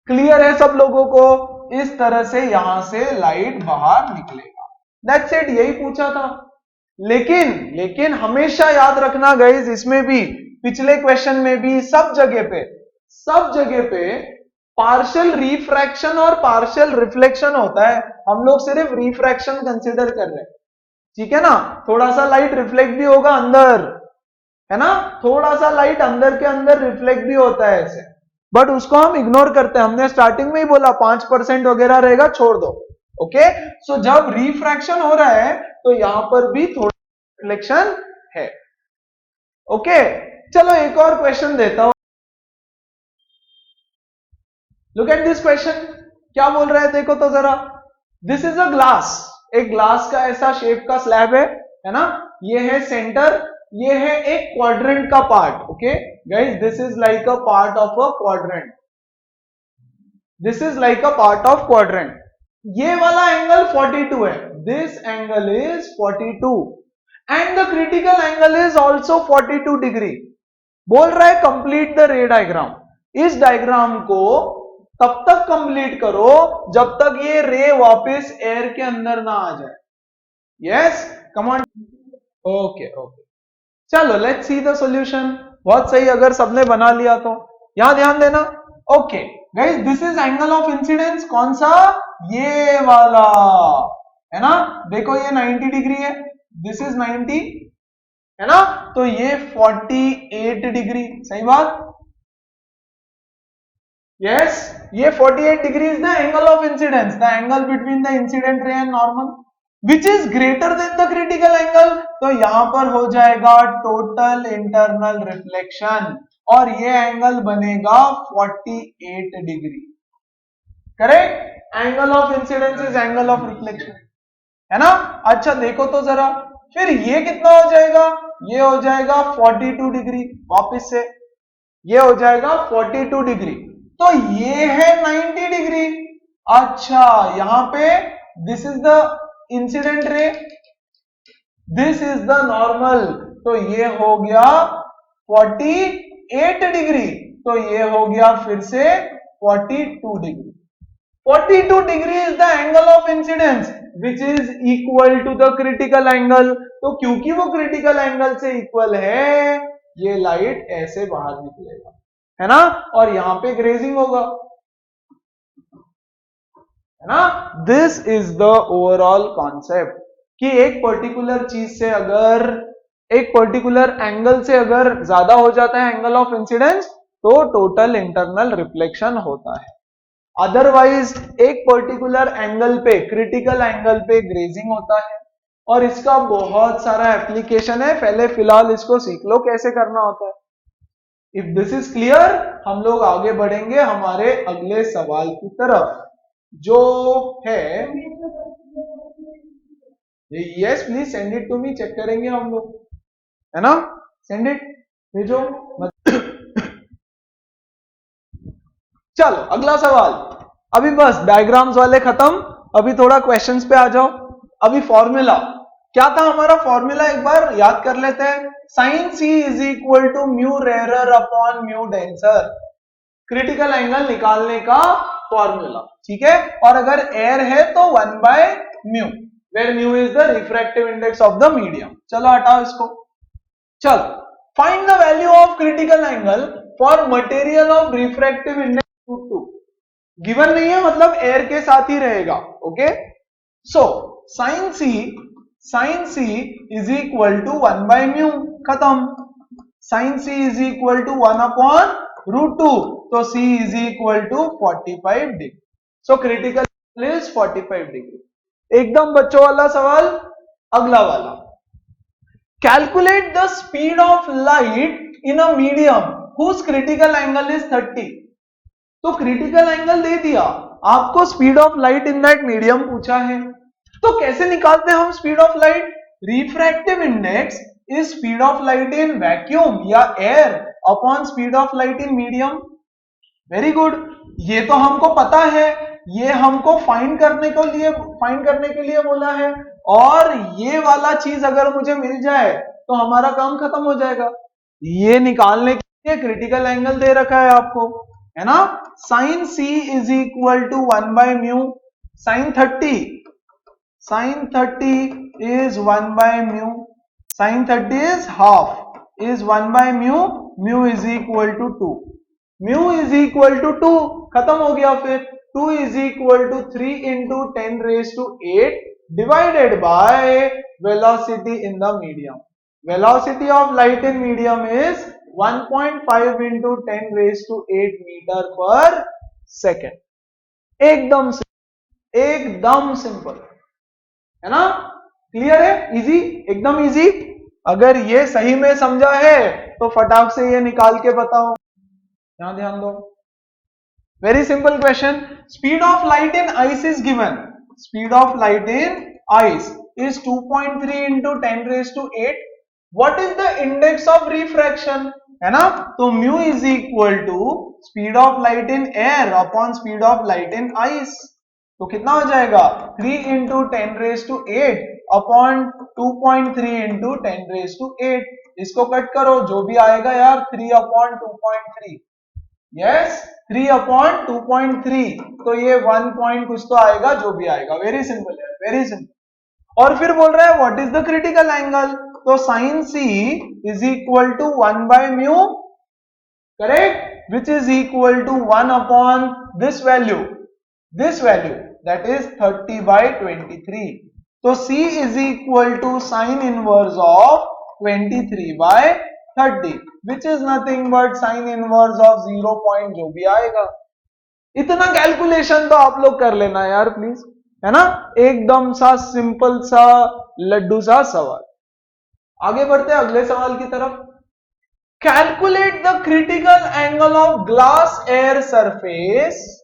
क्लियर है सब लोगों को, इस तरह से यहां से लाइट बाहर निकलेगा, दैट्स इट, यही पूछा था। लेकिन हमेशा याद रखना गाइस, इसमें भी पिछले क्वेश्चन में भी सब जगह पे पार्शियल रिफ्रैक्शन और पार्शियल रिफ्लेक्शन होता है, हम लोग सिर्फ रिफ्रैक्शन कंसीडर कर रहे हैं, ठीक है ना। थोड़ा सा लाइट रिफ्लेक्ट भी होगा अंदर, है ना, थोड़ा सा लाइट अंदर के अंदर रिफ्लेक्ट भी होता है ऐसे, बट उसको हम इग्नोर करते हैं। हमने स्टार्टिंग में ही बोला 5% वगैरह रहेगा, छोड़ दो। ओके, सो जब रिफ्रैक्शन हो रहा है तो यहां पर भी थोड़ा रिफ्लेक्शन है। ओके, चलो एक और क्वेश्चन देता हूं। लुक एट दिस क्वेश्चन, क्या बोल रहा है देखो तो जरा। दिस इज अ ग्लास, एक ग्लास का ऐसा शेप का स्लैब है ना, ये है सेंटर, ये है एक क्वाड्रेंट का part. Okay guys, this is like a part of a quadrant, this is like a part of quadrant. ये वाला एंगल 42 है, this angle is 42 and the critical angle is also 42 degree. बोल रहा है कंप्लीट द रे diagram. इस diagram को तब तक कंप्लीट करो जब तक ये रे वापस एयर के अंदर ना आ जाए। Yes, come on. Okay okay, चलो लेट्स सी द सॉल्यूशन। बहुत सही, अगर सबने बना लिया तो यहां ध्यान देना। Okay guys, this is angle of incidence, कौन सा, ये वाला, है ना। देखो ये 90 डिग्री है, दिस इज 90, है ना, तो ये 48 डिग्री, सही बात। यस, ये 48 degree is the angle of incidence, the angle between the incident ray and normal, which is greater than the critical angle. तो यहां पर हो जाएगा टोटल इंटरनल रिफ्लेक्शन, और ये एंगल बनेगा 48 degree. Correct, angle of incidence is angle of reflection, है ना। अच्छा देखो तो जरा, फिर ये कितना हो जाएगा, ये हो जाएगा 42 डिग्री, वापस से ये हो जाएगा 42 डिग्री, तो ये है 90 डिग्री। अच्छा, यहां पे this is the incident ray, this is the normal, तो ये हो गया 48 डिग्री, तो ये हो गया फिर से 42 degree. 42 degree is the angle of incidence which is equal to the critical angle. तो क्योंकि वो क्रिटिकल एंगल से इक्वल है, ये लाइट ऐसे बाहर निकलेगा, है ना, और यहां पे ग्रेजिंग होगा, है ना। This is the overall concept कि एक पर्टिकुलर चीज से अगर, एक पर्टिकुलर एंगल से अगर ज्यादा हो जाता है एंगल ऑफ इंसिडेंस, तो टोटल इंटरनल रिफ्लेक्शन होता है। अदरवाइज एक पर्टिकुलर एंगल पे, क्रिटिकल एंगल पे ग्रेजिंग होता है, और इसका बहुत सारा एप्लीकेशन है। पहले फिलहाल इसको सीख लो कैसे करना होता है। इफ दिस इज क्लियर, हम लोग आगे बढ़ेंगे हमारे अगले सवाल की तरफ, जो है, yes please send it to me, check करेंगे हम लोग, है ना, सेंड इट, भेजो। चलो अगला सवाल, अभी बस डायग्राम्स वाले खत्म, अभी थोड़ा क्वेश्चंस पे आ जाओ। अभी फॉर्मूला क्या था हमारा, फॉर्मूला एक बार याद कर लेते हैं। Sine C is equal to mu rarer upon mu denser, critical angle निकालने का फॉर्मूला, ठीक है। और अगर एयर है तो 1/μ, where mu is the refractive index of the medium. चलो हटाओ इसको, चलो find the value of critical angle for material of refractive index √2। Given नहीं है, मतलब एयर के साथ ही रहेगा। Okay, so sine C is equal to 1/μ, खत्म। Sine C is equal to 1/√2, तो C is equal to 45 degree. So critical angle is 45 degree. एकदम बच्चों वाला सवाल, अगला वाला, calculate the speed of light in a medium whose critical angle is 30। तो critical angle दे दिया आपको, speed of light in that medium पूछा है, तो कैसे निकालते हैं हम speed of light. Refractive index is speed of light in vacuum या air upon speed of light in medium. Very good, ये तो हमको पता है, ये हमको फाइंड करने के लिए बोला है, और ये वाला चीज अगर मुझे मिल जाए तो हमारा काम खत्म हो जाएगा। ये निकालने के लिए क्रिटिकल एंगल दे रखा है आपको, है ना। Sine C is equal to 1/μ, sine 30 is 1/μ, sin 30 is half, is 1/μ, mu is equal to 2, mu is equal to 2, खत्म हो गया। फिर 2 is equal to 3 into 10 raised to 8 divided by velocity in the medium। Velocity of light in medium is 1.5 into 10 raised to 8 metre पर second. एकदम simple है ना, clear है, easy, एकदम इजी। अगर ये सही में समझा है तो फटाक से ये निकाल के बताओ, यहां ध्यान दो। Very simple question, speed of light in ice is given, speed of light in ice is 2.3 into 10 raised to 8, what is the index of refraction, है ना, तो mu is equal to speed of light in air upon speed of light in ice, तो कितना हो जाएगा 3 into 10 raised to 8 upon 2.3 into 10 raised to 8, इसको cut करो जो भी आएगा यार 3 upon 2.3, यस 3 upon 2.3, तो ये 1 पॉइंट कुछ तो आएगा, जो भी आएगा, वेरी सिंपल है, वेरी सिंपल। और फिर बोल रहा है what is the critical angle, तो sine C is equal to 1 by mu, correct, which is equal to 1 upon this value that is 30 by 23, तो C is equal to sine inverse of 23 by 30 which is nothing but sine inverse of 0 point जो भी आएगा। इतना calculation तो आप लोग कर लेना यार प्लीज, है ना, एकदम सा सिंपल सा लड्डू सा सवाल। आगे बढ़ते हैं अगले सवाल की तरफ। Calculate the critical angle of glass air surface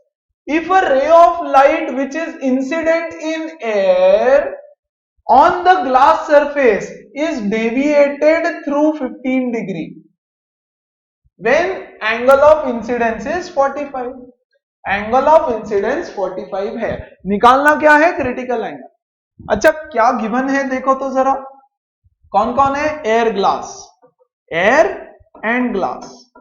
if a ray of light which is incident in air on the glass surface is deviated through 15 degree when angle of incidence is 45, angle of incidence 45 है, निकालना क्या है critical angle. अच्छा क्या given है देखो तो जरा, कौन कौन है, air glass, air and glass,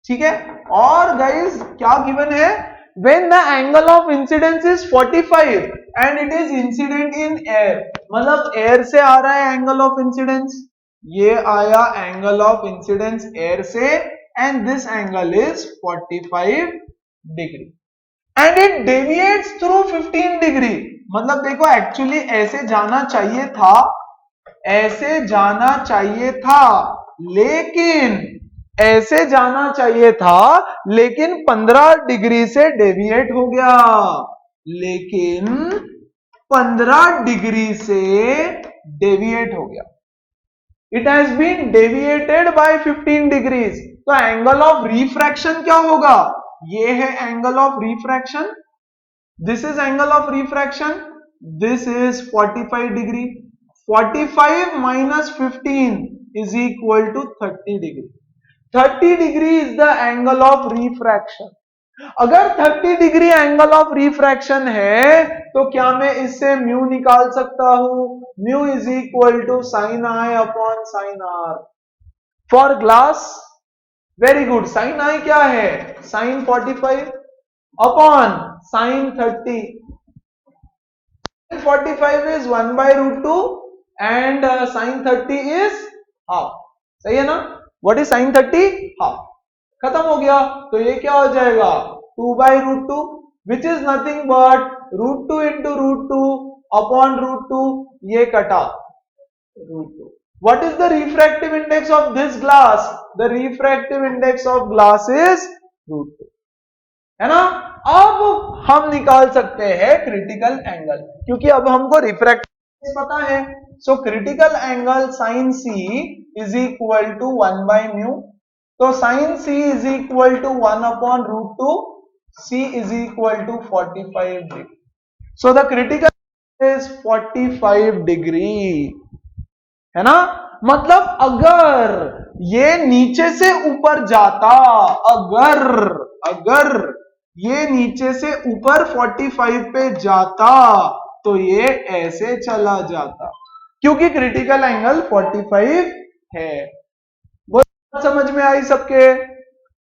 ठीक है, और गाइस क्या गिवन है, when the angle of incidence is 45 and it is incident in air, मतलब एयर से आ रहा है एंगल ऑफ इंसिडेंस, ये आया एंगल ऑफ इंसिडेंस एयर से and this angle is 45 degree and it deviates through 15 degree, मतलब देखो एक्चुअली ऐसे जाना चाहिए था, ऐसे जाना चाहिए था, लेकिन ऐसे जाना चाहिए था, लेकिन 15 डिग्री से डेविएट हो गया, लेकिन 15 डिग्री से डेविएट हो गया, it has been deviated by 15 degrees, तो एंगल ऑफ रिफ्रैक्शन क्या होगा, ये है angle of refraction, this is angle of refraction, this is 45 degree, 45 minus 15 is equal to 30 degree, 30 degree is the angle of refraction. अगर 30 degree angle of refraction है तो क्या मैं इससे म्यू निकाल सकता हूं, mu is equal to sine I upon sine R for glass, very good, sine I क्या है, साइन 45 अपॉन sine 30, 45 is 1 by root 2 and sin 30 is half, सही है ना, व्हाट इज साइन 30, हाफ, खत्म हो गया, तो ये क्या हो जाएगा 2 by root 2 which is nothing but root 2 into root 2 upon root 2, ये कटा root 2। What is the refractive index of this glass, the refractive index of glass is root 2, है ना। अब हम निकाल सकते हैं क्रिटिकल एंगल, क्योंकि अब हमको रिफ्रैक्टिव पता है, so critical angle sine C is equal to 1 by mu, तो sine C is equal to 1 upon root 2, C is equal to 45 degree, so the critical is 45 degree, है ना। मतलब अगर ये नीचे से ऊपर जाता, अगर ये नीचे से ऊपर 45 पे जाता तो ये ऐसे चला जाता, क्योंकि क्रिटिकल एंगल 45 है। वो समझ में आई सबके,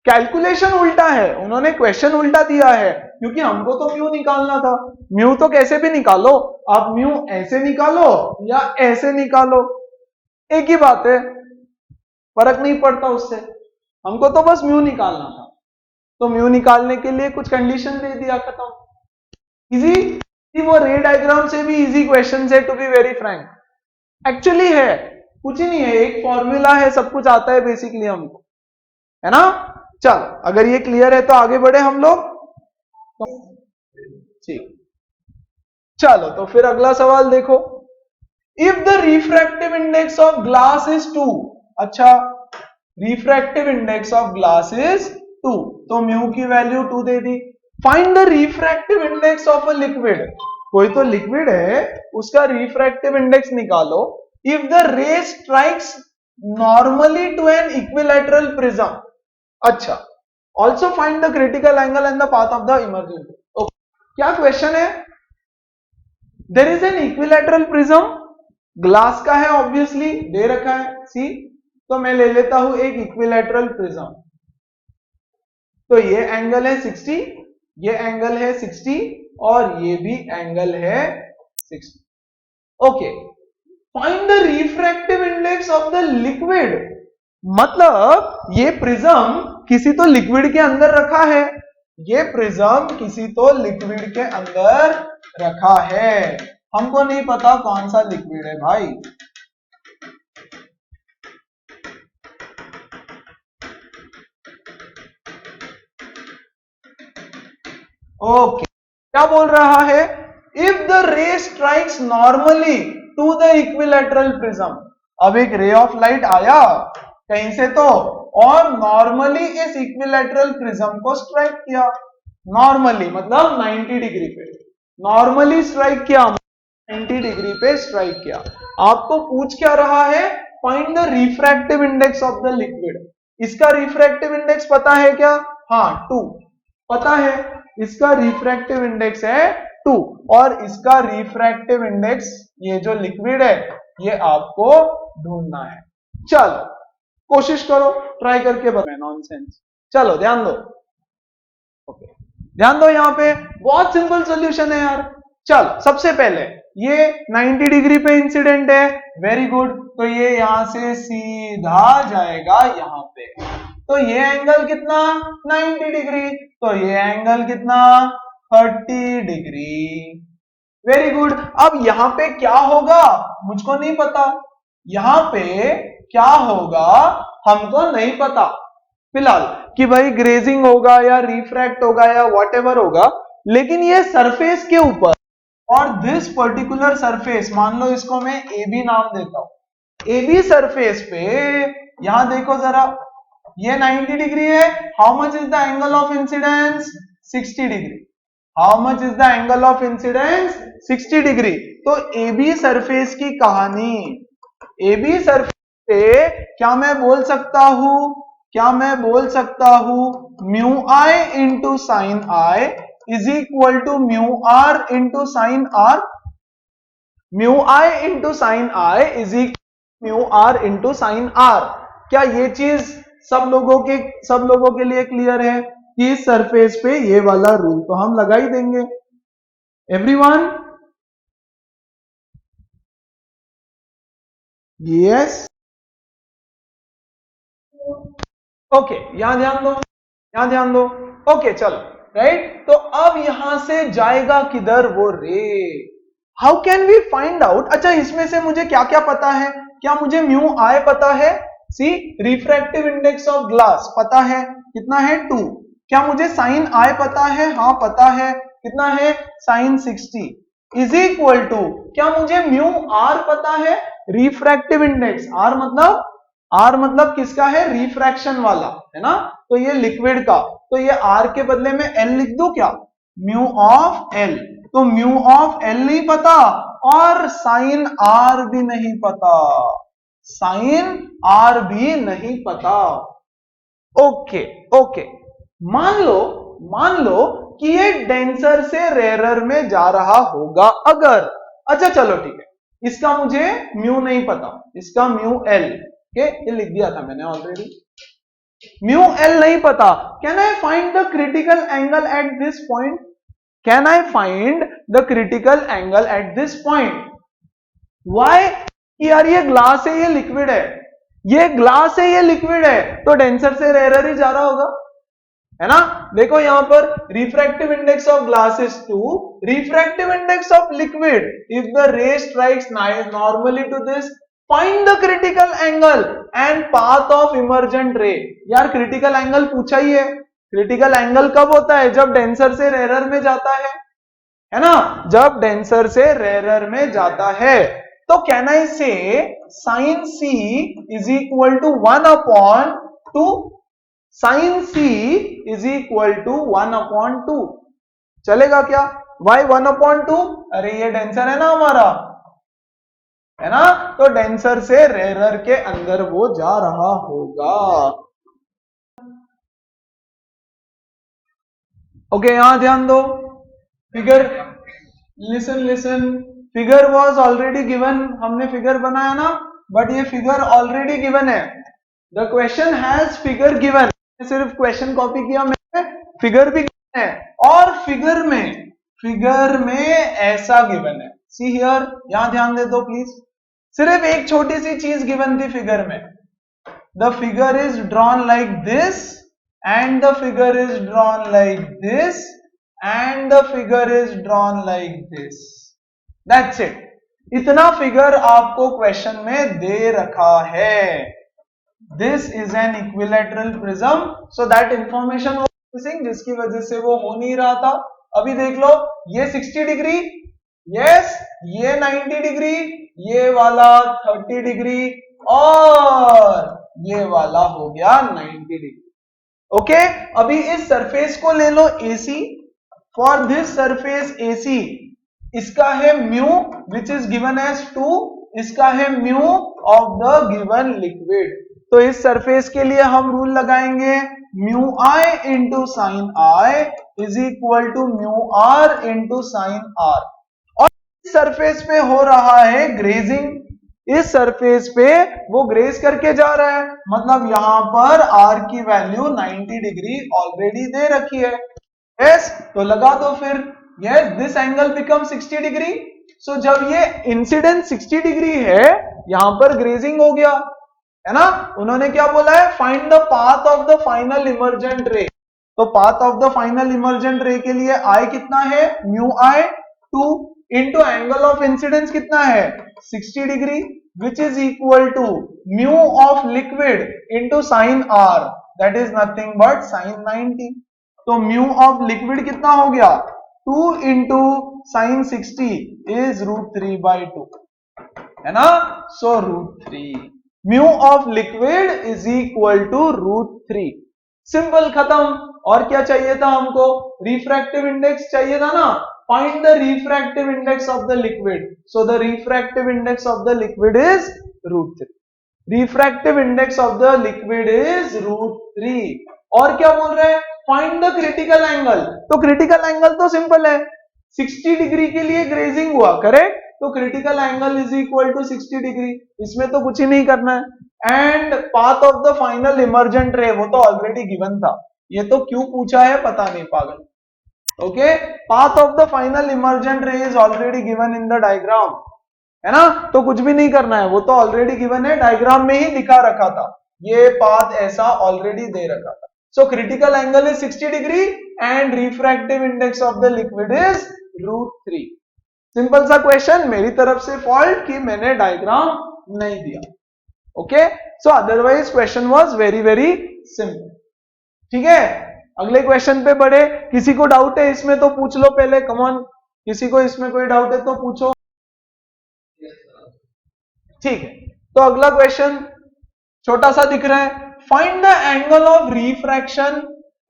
कैलकुलेशन उल्टा है, उन्होंने क्वेश्चन उल्टा दिया है, क्योंकि हमको तो म्यू निकालना था, म्यू तो कैसे भी निकालो, आप म्यू ऐसे निकालो या ऐसे निकालो, एक ही बात है, फर्क नहीं पड़ता उससे, हमको तो बस म्यू निकालना था, तो म्यू निकालने के लिए कुछ कंडीशन दे दिया, खत्म, इजी। वो रे डायग्राम से भी इजी क्वेश्चन है, to be very frank, actually है, कुछ ही नहीं है, एक फॉर्मूला है, सब कुछ आता है बेसिकली हमको, है ना। चलो अगर ये क्लियर है तो आगे बढ़े हम लोग। ठीक, चलो तो फिर अगला सवाल देखो। If the refractive index of glass is 2, अच्छा refractive index of glass is 2, तो म्यू की वैल्यू 2 दे दी। Find the refractive index of a liquid, कोई तो लिक्विड है उसका रिफ्रैक्टिव इंडेक्स निकालो। If the ray strikes normally to an equilateral prism, अच्छा also find the critical angle and the path of the emergent. क्या question है? There is an equilateral prism, glass का है ऑब्वियसली, दे रखा है सी, तो मैं ले लेता हूं एक इक्विलैटरल प्रिज्म। तो ये एंगल है 60, ये एंगल है 60 और ये भी एंगल है 60। Okay, find the refractive index of the liquid, मतलब ये प्रिज्म किसी तो लिक्विड के अंदर रखा है, ये प्रिज्म किसी तो लिक्विड के अंदर रखा है, हमको नहीं पता कौन सा लिक्विड है भाई। ओके, क्या बोल रहा है? If the ray strikes normally to the equilateral prism, अब एक रे ऑफ लाइट आया कहीं से तो, और नॉर्मली इस इक्विलैटरल प्रिज्म को स्ट्राइक किया, नॉर्मली मतलब 90 डिग्री पे, नॉर्मली स्ट्राइक किया, 90 डिग्री पे स्ट्राइक किया। आपको पूछ क्या रहा है? Find the refractive index of the liquid. इसका रिफ्रैक्टिव इंडेक्स पता है क्या? हाँ 2 पता है, इसका रिफ्रैक्टिव इंडेक्स है 2 और इसका रिफ्रैक्टिव इंडेक्स ये जो लिक्विड है ये आपको ढूंढना है। चलो कोशिश करो, ट्राई करके बताओ, नॉनसेंस। चलो ध्यान दो, ओके ध्यान दो, यहां पे बहुत सिंपल सॉल्यूशन है यार। चल सबसे पहले ये 90 डिग्री पे इंसिडेंट है, वेरी गुड, तो ये यहां से सीधा जाएगा यहां पे, तो ये एंगल कितना? 90 डिग्री, तो ये एंगल कितना? 30 डिग्री, वेरी गुड। अब यहां पे क्या होगा मुझको नहीं पता, यहां पे क्या होगा हमको नहीं पता फिलहाल, कि भाई ग्रेजिंग होगा या रिफ्रैक्ट होगा या व्हाटएवर होगा, लेकिन ये सरफेस के ऊपर, और दिस पर्टिकुलर सरफेस, मान लो इसको मैं ए बी नाम देता हूं, ए बी सरफेस पे यहां देखो जरा, ये 90 डिग्री है, how much is the angle of incidence? 60 degree, how much is the angle of incidence? 60 degree. तो ए बी सरफेस की कहानी, ए बी सरफेस पे क्या मैं बोल सकता हूं, क्या मैं बोल सकता हूं mu I into sine i is equal to mu are into sine are, mu I into sine i is equal mu are into sine r. क्या ये चीज सब लोगों के लिए क्लियर है कि इस सरफेस पे ये वाला रूल तो हम लगा ही देंगे? एवरीवन? यस, ओके, यहां ध्यान दो, यहां ध्यान दो, ओके चलो राइट। तो अब यहां से जाएगा किधर वो ray? How can we find out? अच्छा इसमें से मुझे क्या क्या पता है? क्या मुझे म्यू आई पता है? सी, रिफ्रैक्टिव इंडेक्स ऑफ ग्लास पता है, कितना है? 2। क्या मुझे साइन आई पता है? हाँ पता है, कितना है? साइन 60 इज इक्वल टू, क्या मुझे म्यू आर पता है? रिफ्रैक्टिव इंडेक्स, आर मतलब किसका है? रिफ्रैक्शन वाला, है ना, तो ये लिक्विड का, तो ये आर के बदले में एल लिख दो क्या? म्यू ऑफ एल, तो म्यू ऑफ एल नहीं पता और साइन आर भी नहीं पता, साइन आर भी नहीं पता। ओके ओके, मान लो कि ये डेंसर से रेयरर में जा रहा होगा अगर, अच्छा चलो ठीक है, इसका मुझे म्यू नहीं पता, इसका म्यू एल, ये लिख दिया था मैंने ऑलरेडी, म्यू एल नहीं पता। Can I find the critical angle at this point? Can I find the critical angle at this point? Why? यार ये ग्लास है, ये लिक्विड है, ये ग्लास है, ये लिक्विड है, तो डेंसर से रेयरर ही जा रहा होगा, है ना। देखो यहां पर refractive index of glass is 2, refractive index of liquid if the ray strikes normally to this find the critical angle and path of emergent ray. यार क्रिटिकल एंगल पूछा ही है। क्रिटिकल एंगल कब होता है? जब डेंसर से रेरर में जाता है ना, जब डेंसर से रेरर में जाता है। तो can I say sine C is equal to 1/2, sine C is equal to 1/2 चलेगा क्या? वाई 1/2? अरे ये डेंसर है ना हमारा, है ना, तो डेंसर से रेरर के अंदर वो जा रहा होगा। ओके यहां ध्यान दो, figure, listen, figure was already given, हमने फिगर बनाया ना, बट ये फिगर ऑलरेडी गिवन है। The question has figure given, सिर्फ क्वेश्चन कॉपी किया मैंने, फिगर भी गिवन है, और फिगर में ऐसा गिवन है। सी हियर, यहां ध्यान दे दो प्लीज, सिर्फ एक छोटी सी चीज गिवन थी फिगर में। The figure is drawn like this and the figure is drawn like this and the figure is drawn like this, that's it. इतना फिगर आपको क्वेश्चन में दे रखा है। This is an equilateral prism, so that information was missing, जिसकी वजह से वो हो नहीं रहा था। अभी देख लो, ये 60 डिग्री, यस, ये 90 डिग्री, ये वाला 30 डिग्री, और ये वाला हो गया 90 डिग्री। ओके, अभी इस सरफेस को ले लो AC, for this surface AC, इसका है mu which is given as 2, इसका है mu of the given liquid. तो इस सरफेस के लिए हम रूल लगाएंगे, mu I into sine i is equal to mu are into sine r. और इस सरफेस पे हो रहा है ग्रेजिंग, इस सरफेस पे वो ग्रेज करके जा रहा है, मतलब यहां पर आर की वैल्यू 90 डिग्री ऑलरेडी दे रखी है। यस, तो लगा दो फिर, yes, this angle become 60 degree. So जब ये इंसिडेंट 60 डिग्री है, यहां पर ग्रेजिंग हो गया, है ना। उन्होंने क्या बोला है? Find the path of the final emergent ray. तो path of the final emergent ray के लिए आई कितना है? Mu I 2 into angle of incidence कितना है? 60 degree, which is equal to mu of liquid into sine R, that is nothing but sine 90। तो mu of liquid कितना हो गया? 2 इंटू साइन 60 इज √3/2, है ना। So √3, mu of liquid is equal to √3। Simple, खत्म। और क्या चाहिए था हमको? रिफ्रैक्टिव इंडेक्स चाहिए था ना। Find the refractive index of the liquid. So the refractive index of the liquid is √3। Refractive index of the liquid is √3। और क्या बोल रहे हैं? Find the critical angle. तो क्रिटिकल एंगल तो सिंपल है, 60 डिग्री के लिए ग्रेजिंग हुआ, करेक्ट, तो critical angle is equal to 60 degree, इसमें तो कुछ ही नहीं करना है। And path of the final emergent रे, वो तो ऑलरेडी गिवन था, ये तो क्यों पूछा है पता नहीं, पागल। Okay, path of the final emergent रे is already given in the diagram, है ना, तो कुछ भी नहीं करना है, वो तो ऑलरेडी गिवन है, डायग्राम में ही दिखा रखा था, ये पाथ ऐसा ऑलरेडी दे रखा था। सो critical angle is 60 degree and refractive index of the liquid is √3। Simple सा क्वेश्चन, मेरी तरफ से फॉल्ट कि मैंने डायग्राम नहीं दिया। Okay, so otherwise question was very very simple. ठीक है, अगले क्वेश्चन पे बढ़े। किसी को डाउट है इसमें तो पूछ लो पहले, कम ऑन, किसी को इसमें कोई डाउट है तो पूछो। ठीक है, तो अगला क्वेश्चन छोटा सा दिख रहा है, find the angle of refraction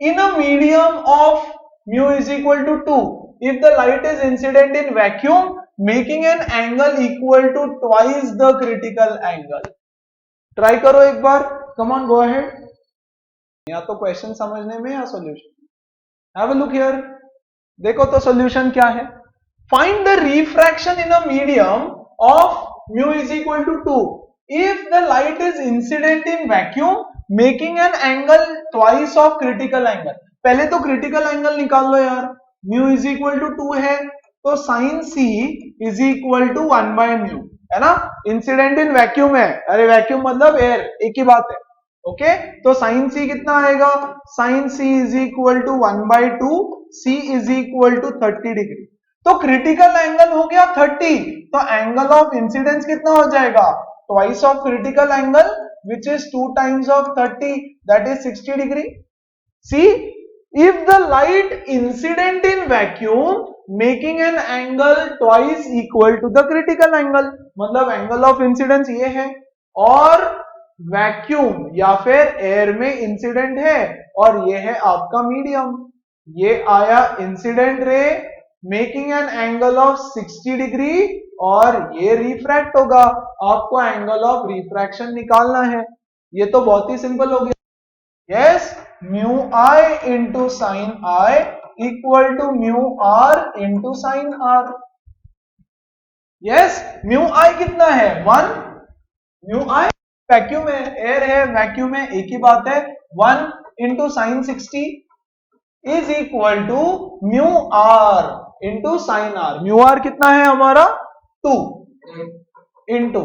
in a medium of mu is equal to 2 if the light is incident in vacuum making an angle equal to twice the critical angle। Try करो एक बार, come on go ahead, या तो question समझने में या solution. Have a look here, देखो तो solution क्या है। Find the refraction in a medium of mu is equal to 2 if the light is incident in vacuum making an angle twice of critical angle। पहले तो critical angle निकाल लो यार, mu is equal to 2 है, तो sine C is equal to 1/μ, है ना। Incident in vacuum है, अरे वैक्यूम मतलब एयर, एक ही बात है। ओके, तो साइन सी कितना आएगा? Sine C is equal to 1/2, C is equal to 30 degree. तो क्रिटिकल एंगल हो गया 30, तो एंगल ऑफ इंसिडेंस कितना हो जाएगा? twice of critical angle, which is 2 times of 30, that is 60 degree. See, if the light incident in vacuum making an angle twice equal to the critical angle, मतलब angle of incidence ये है, और vacuum या फिर air में incident है और ये है आपका मीडियम, ये आया incident ray making an angle of 60 degree और ये रिफ्रैक्ट होगा, आपको एंगल ऑफ रिफ्रैक्शन निकालना है। ये तो बहुत ही सिंपल हो गया। Yes, mu I into sine I equal to mu are into sine R. Yes, mu I कितना है 1, म्यू आई वैक्यूम है, एयर है, वैक्यूम है, एक ही बात है, 1 into sine 60 is equal to mu are into sine are. Mu R कितना है हमारा 2 into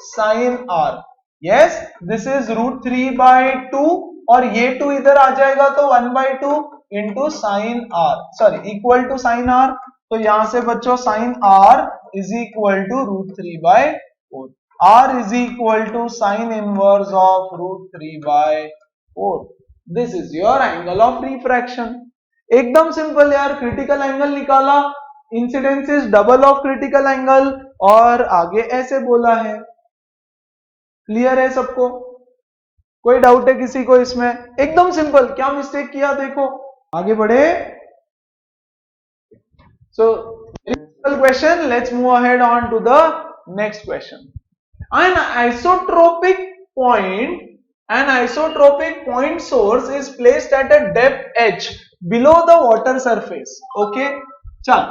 sine R. Yes, this is √3/2 और ये 2 इधर आ जाएगा तो 1/2 into sine are, sorry equal to sine R. तो यहां से बच्चों sine are is equal to √3/4, R is equal to sin inverse of √3/4. This is your angle of refraction. एकदम सिंपल यार, क्रिटिकल एंगल निकाला, incidence is double of critical angle और आगे ऐसे बोला है। क्लियर है सबको? कोई डाउट है किसी को इसमें? एकदम सिंपल। क्या मिस्टेक किया देखो, आगे बढ़े। So question, let's move ahead on to the next question. An isotropic point source is placed at a depth h below the water surface. Okay, चल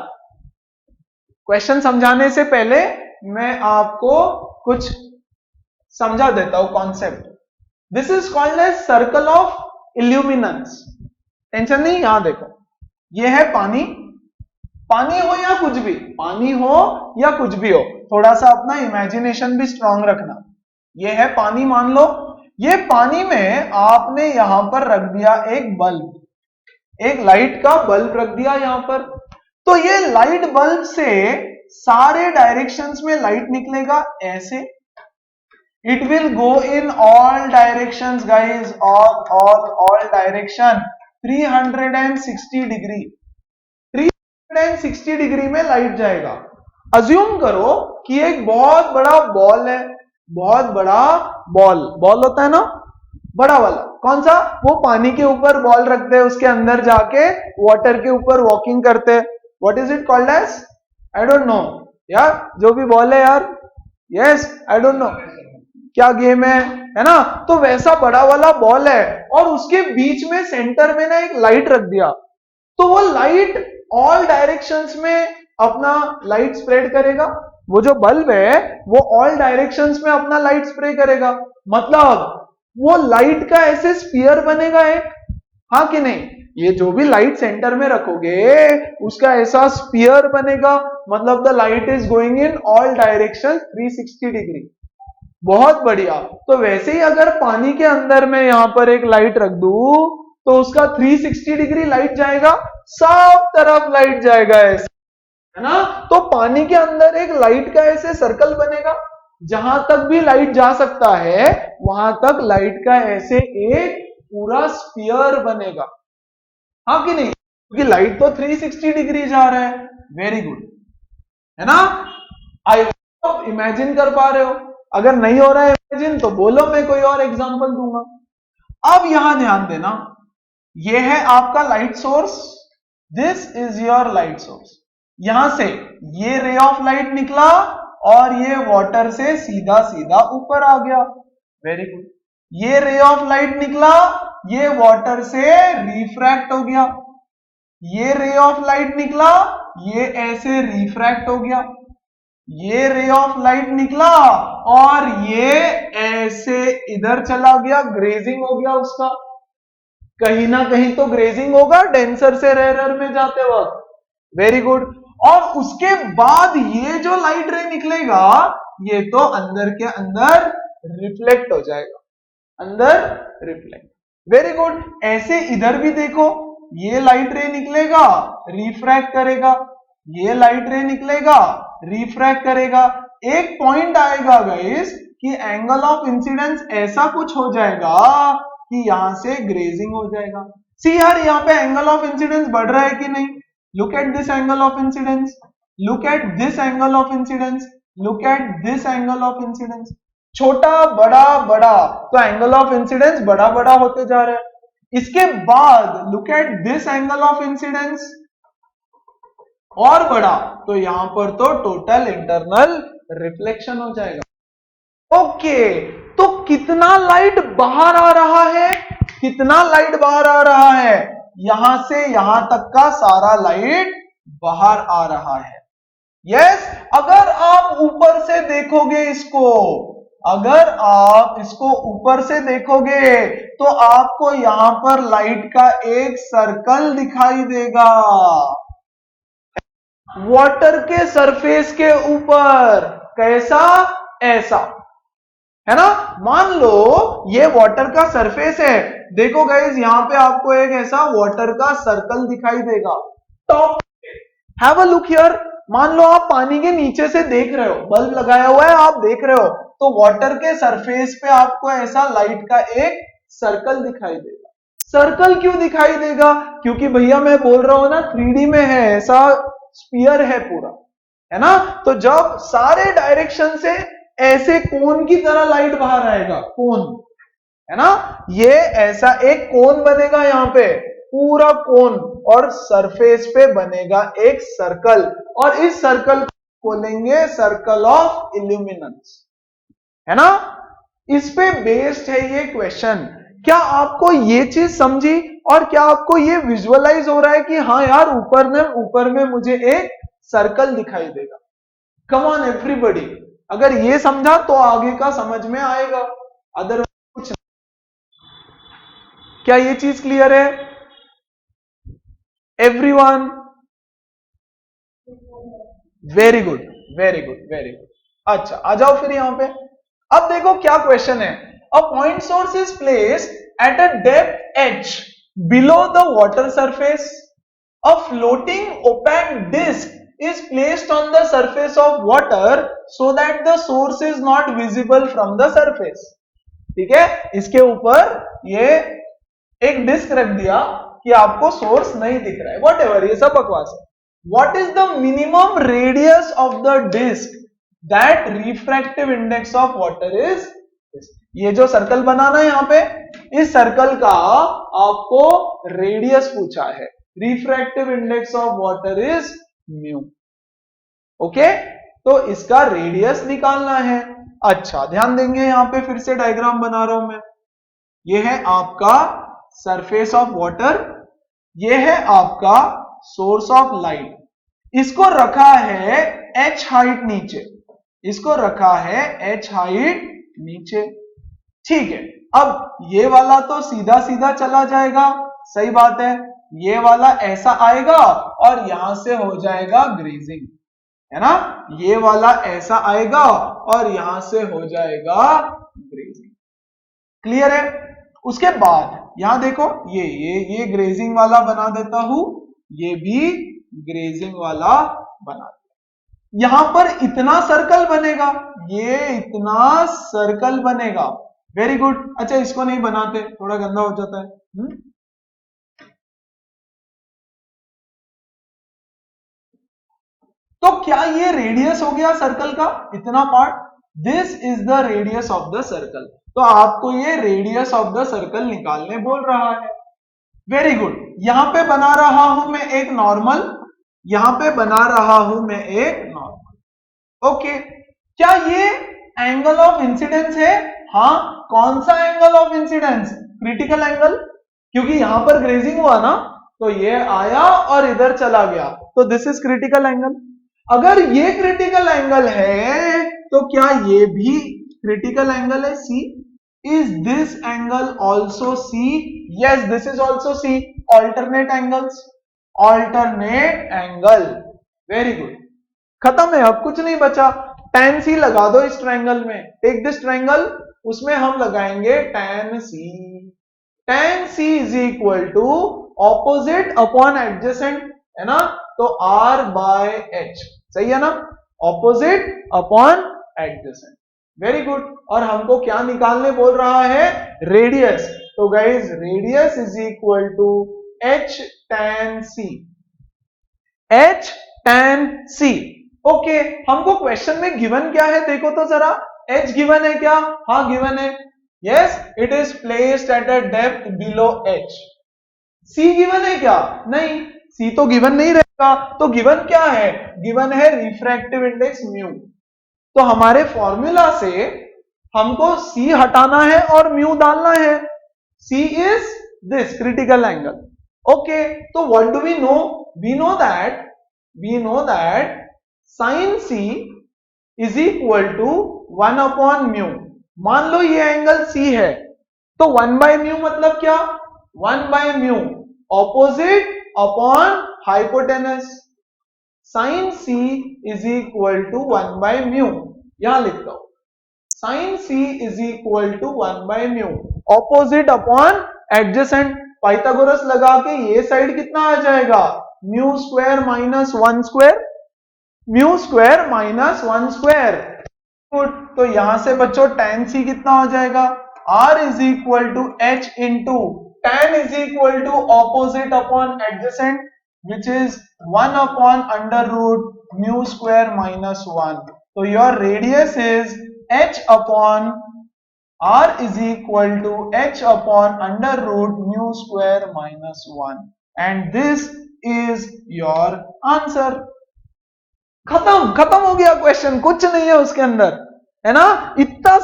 क्वेश्चन समझाने से पहले मैं आपको कुछ समझा देता हूं concept. This is called as circle of illuminance. Tension नहीं, यहां देखो, ये है पानी, पानी हो या कुछ भी, पानी हो या कुछ भी हो, थोड़ा सा अपना इमेजिनेशन भी स्ट्रांग रखना। ये है पानी, मान लो ये पानी में आपने यहां पर रख दिया एक बल्ब, एक लाइट का बल्ब रख दिया यहां पर, तो ये लाइट बल्ब से सारे डायरेक्शंस में लाइट निकलेगा ऐसे। It will go in all directions guys, all direction 360 degree, 360 degree में लाइट जाएगा। अज्यूम करो कि एक बहुत बड़ा बॉल है, बहुत बड़ा बॉल होता है ना, बड़ा वाला, कौन सा, वो पानी के ऊपर बॉल रखते हैं, उसके अंदर जाके वाटर के ऊपर वॉकिंग करते हैं। What is it called as? I don't know यार, जो भी बॉल है यार, यस आई डोंट नो क्या गेम है ना। तो वैसा बड़ा वाला बॉल है और उसके बीच में सेंटर में ना एक लाइट रख दिया, तो वो लाइट ऑल डायरेक्शंस में अपना लाइट स्प्रेड करेगा। वो जो बल्ब है वो ऑल डायरेक्शंस में अपना लाइट स्प्रे करेगा, मतलब वो लाइट का ऐसे स्फीयर बनेगा एक, हाँ कि नहीं? ये जो भी लाइट सेंटर में रखोगे उसका ऐसा स्फीयर बनेगा, मतलब the light is going in all direction 360 degree. बहुत बढ़िया। तो वैसे ही अगर पानी के अंदर में यहां पर एक लाइट रख दूं तो उसका 360 डिग्री लाइट जाएगा, सब तरफ लाइट जाएगा ऐसे, है ना। तो पानी के अंदर एक लाइट का ऐसे सर्कल बनेगा, जहां तक भी लाइट जा सकता है वहां तक लाइट का ऐसे एक पूरा स्फीयर बनेगा, हाँ कि नहीं? क्योंकि लाइट तो 360 डिग्री जा रहा है। वेरी गुड, है ना। आई होप इमेजिन कर पा रहे हो। अगर नहीं हो रहा है इमेजिन तो बोलो, मैं कोई और एग्जांपल दूंगा। अब यहां ध्यान देना, ये है आपका light source, this is your light source. यहां से ये रे ऑफ लाइट निकला और ये वाटर से सीधा सीधा ऊपर आ गया। Very good. ये रे ऑफ लाइट निकला, ये वाटर से रिफ्रैक्ट हो गया, ये रे ऑफ लाइट निकला, ये ऐसे रिफ्रैक्ट हो गया, ये रे ऑफ लाइट निकला और ये ऐसे इधर चला गया, ग्रेजिंग हो गया उसका। कहीं ना कहीं तो ग्रेजिंग होगा डेंसर से रेयरर में जाते वक्त। Very good. और उसके बाद ये जो लाइट रे निकलेगा ये तो अंदर के अंदर रिफ्लेक्ट हो जाएगा, अंदर रिफ्लेक्ट। Very good. ऐसे इधर भी देखो, ये लाइट रे निकलेगा, रिफ्रैक्ट करेगा, ये लाइट रे निकलेगा, रिफ्रैक्ट करेगा। एक पॉइंट आएगा गाइस कि एंगल ऑफ इंसिडेंस ऐसा कुछ हो जाएगा कि यहां से ग्रेजिंग हो जाएगा। सी यार यहाँ पे एंगल ऑफ इंसिडेंस बढ़ रहा है कि नहीं? Look at this angle of incidence, look at this angle of incidence, look at this angle of incidence. छोटा बड़ा बड़ा, तो एंगल ऑफ इंसिडेंस बड़ा बड़ा होते जा रहा है। इसके बाद look at this angle of incidence, और बड़ा, तो यहां पर तो टोटल इंटरनल रिफ्लेक्शन हो जाएगा। ओके, तो कितना लाइट बाहर आ रहा है? कितना लाइट बाहर आ रहा है? यहां से यहां तक का सारा लाइट बाहर आ रहा है। यस, अगर आप ऊपर से देखोगे इसको, अगर आप इसको ऊपर से देखोगे तो आपको यहां पर लाइट का एक सर्कल दिखाई देगा वाटर के सरफेस के ऊपर। कैसा? ऐसा, है ना? मान लो ये वाटर का सरफेस है, देखो गाइस यहां पे आपको एक ऐसा वाटर का सर्कल दिखाई देगा top. Have a look here. मान लो आप पानी के नीचे से देख रहे हो, बल्ब लगाया हुआ है, आप देख रहे हो, तो वाटर के सरफेस पे आपको ऐसा लाइट का एक सर्कल दिखाई देगा। सर्कल क्यों दिखाई देगा? क्योंकि भैया मैं बोल रहा हूं ना 3D में है, ऐसा स्फीयर है पूरा, है ना? तो जब सारे डायरेक्शन से ऐसे कोन की तरह लाइट बाहर आएगा, कोन, है ना? ये ऐसा एक कोन बनेगा यहां पे, पूरा कोन, और सरफेस पे बनेगा एक सर्कल, और इस सर्कल को बोलेंगे सर्कल ऑफ इल्यूमिनेंस, है ना? इस पे बेस्ड है ये क्वेश्चन। क्या आपको ये चीज समझी और क्या आपको ये विजुअलाइज हो रहा है कि हाँ यार ऊपर में मुझे एक सर्कल दिखाई देगा? कम ऑन एवरीबॉडी, अगर ये समझा तो आगे का समझ में आएगा, अदरवाइज कुछ नहीं। क्या ये चीज क्लियर है everyone? Very good, very good, very good. अच्छा, आ जाओ फिर यहां पे। अब देखो क्या क्वेश्चन है। A point source is placed at a depth h below the water surface. A floating opaque disc is placed on the surface of water so that the source is not visible from the surface। ठीक है, इसके ऊपर ये एक disc रख दिया कि आपको सोर्स नहीं दिख रहा है, व्हाटएवर, ये सब बकवास है। What is the minimum radius of the disk that refractive index of water is? ये जो सर्कल बनाना है यहां पे, इस सर्कल का आपको रेडियस पूछा है। Refractive index of water is mu. Okay, तो इसका रेडियस निकालना है। अच्छा, ध्यान देंगे, यहां पे फिर से डायग्राम बना रहा हूं मैं। ये है आपका सरफेस ऑफ वाटर, ये है आपका सोर्स ऑफ लाइट। इसको रखा है h हाइट नीचे, इसको रखा है h हाइट नीचे। ठीक है, अब ये वाला तो सीधा सीधा चला जाएगा, सही बात है। ये वाला ऐसा आएगा और यहां से हो जाएगा ग्रेजिंग, है ना? ये वाला ऐसा आएगा और यहां से हो जाएगा ग्रेजिंग। क्लियर है? उसके बाद यहां देखो, ये ग्रेजिंग वाला बना देता हूं, ये भी ग्रेजिंग वाला बना दिया। यहां पर इतना सर्कल बनेगा, ये इतना सर्कल बनेगा। Very good. अच्छा, इसको नहीं बनाते, थोड़ा गंदा हो जाता है। तो क्या ये रेडियस हो गया सर्कल का, इतना part? This is the radius of the circle. तो आपको ये रेडियस ऑफ द सर्कल निकालने बोल रहा है। Very good. यहां पे बना रहा हूं मैं एक नॉर्मल, यहां पे बना रहा हूं मैं एक नॉर्मल। ओके, क्या ये एंगल ऑफ इंसिडेंस है? हाँ। कौन सा angle of incidence? Critical angle, क्योंकि यहां पर ग्रेजिंग हुआ ना, तो ये आया और इधर चला गया, तो दिस इज क्रिटिकल एंगल। अगर ये क्रिटिकल एंगल है तो क्या ये भी क्रिटिकल एंगल है? C, is this angle also C? Yes, this is also C. Alternate angles, alternate angle. Very good, खत्म है, अब कुछ नहीं बचा। tan c लगा दो इस ट्रायंगल में, टेक दिस ट्रायंगल, उसमें हम लगाएंगे tan c। tan c is equal to opposite upon adjacent, है ना? तो r बाय h, सही है ना? Opposite upon adjacent. Very good. और हमको क्या निकालने बोल रहा है? रेडियस। तो guys radius is equal to h tan c, h tan c। Okay, हमको क्वेश्चन में गिवन क्या है देखो तो जरा, h गिवन है क्या? हाँ गिवन है, yes it is placed at a depth below h। c given है क्या? नहीं, c तो गिवन नहीं रहेगा। तो गिवन क्या है? गिवन है रिफ्रैक्टिव इंडेक्स म्यू। तो हमारे फॉर्मूला से हमको c हटाना है और म्यू डालना है। c is this critical angle. Okay, तो what do we know? We know that sin c is equal to 1 upon mu. मान लो ये एंगल c है, तो 1 बाय म्यू मतलब क्या? 1 by mu opposite upon hypotenuse. sin c is equal to 1 by mu, यहां लिखता हूं, sin c is equal to 1 by mu opposite upon adjacent. Pythagoras लगा के ये साइड कितना आ जाएगा? Mu square minus 1 square, mu square minus 1 square. तो यहां से बच्चों tan c कितना हो जाएगा? r is equal to h into tan is equal to opposite upon adjacent which is 1 upon under root mu square minus 1। तो your radius is h upon r is equal to h upon under root mu square minus 1 and this is your answer. खत्म हो गया question, कुछ नहीं है उसके अंदर, है ना? इतना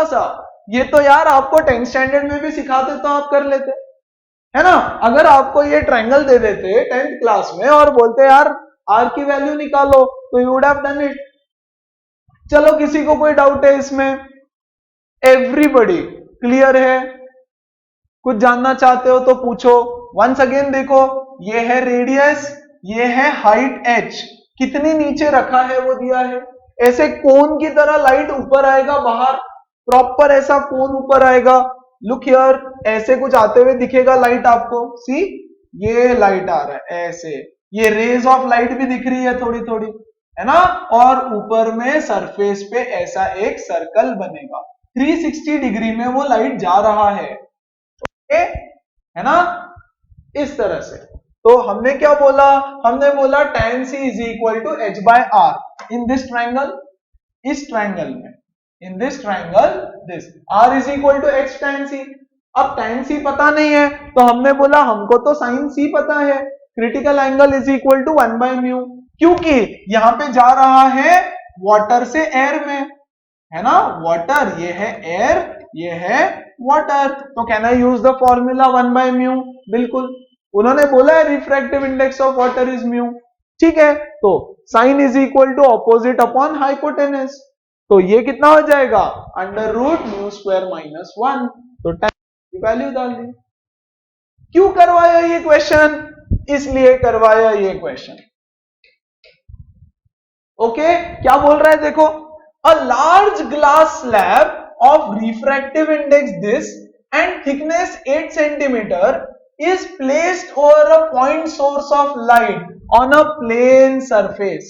सा। ये तो यार आपको 10th स्टैंडर्ड में भी सिखाते तो आप कर लेते, है ना? अगर आपको ये ट्रायंगल दे देते 10th क्लास में और बोलते यार r की वैल्यू निकालो, तो you would have done it. चलो, किसी को कोई डाउट है इसमें? एवरीबॉडी क्लियर है? कुछ जानना चाहते हो तो पूछो। वंस अगेन देखो, ये है रेडियस, ये है हाइट h, कितनी नीचे रखा है वो दिया है। ऐसे कोन की तरह लाइट ऊपर आएगा बाहर, प्रॉपर ऐसा कोन ऊपर आएगा। लुक हियर, ऐसे कुछ आते हुए दिखेगा लाइट आपको। सी, ये लाइट आ रहा है ऐसे, ये रेज ऑफ लाइट भी दिख रही है थोड़ी थोड़ी, है ना? और ऊपर में सरफेस पे ऐसा एक सर्कल बनेगा, 360 डिग्री में वो लाइट जा रहा है, है ना? इस तरह से। तो हमने क्या बोला? हमने बोला tan c is equal to h by r in this triangle, इस ट्रायंगल में, in this triangle this r is equal to h tan c। अब tan c पता नहीं है, तो हमने बोला हमको तो sin c पता है, critical angle is equal to 1 by mu, क्योंकि यहां पे जा रहा है वाटर से एयर में, है ना? वाटर, ये है एयर, ये है वाटर। तो can I use the formula 1 by mu? बिल्कुल। उन्होंने बोला है refractive index of water is mu, ठीक है? तो sine is equal to opposite upon hypotenuse, तो ये कितना हो जाएगा? Under root mu square minus 1। तो tan की वैल्यू डाल दी। क्यों करवाया ये क्वेश्चन? इसलिए करवाया ये क्वेश्चन। ओके, क्या बोल रहा है देखो, a large glass slab of refractive index this and thickness 8 centimeter is placed over a point source of light on a plane surface.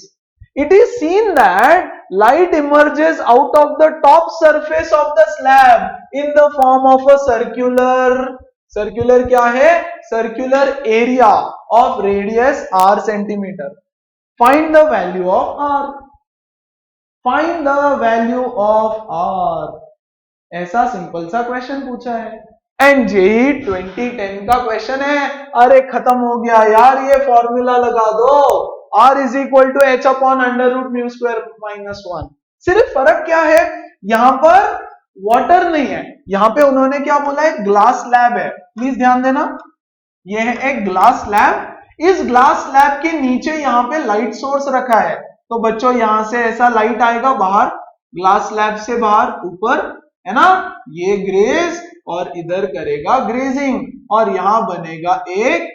It is seen that light emerges out of the top surface of the slab in the form of a circular क्या है? Circular area of radius r centimeter. Find the value of r. Find the value of r. ऐसा simple सा question पूछा है, and JEE 2010 का question है। अरे खत्म हो गया यार, ये फॉर्मूला लगा दो, r is equal to h upon under root mu square minus 1। सिर्फ फर्क क्या है, यहां पर वाटर नहीं है, यहां पे उन्होंने क्या बोला है? ग्लास स्लैब है। प्लीज ध्यान देना, ये है एक ग्लास स्लैब। इस ग्लास स्लैब के नीचे यहां पे लाइट सोर्स रखा है, तो बच्चों यहां से ऐसा लाइट आएगा बाहर, ग्लास स्लैब से बाहर ऊपर, है ना? ये ग्रेज और इधर करेगा ग्रेजिंग, और यहां बनेगा एक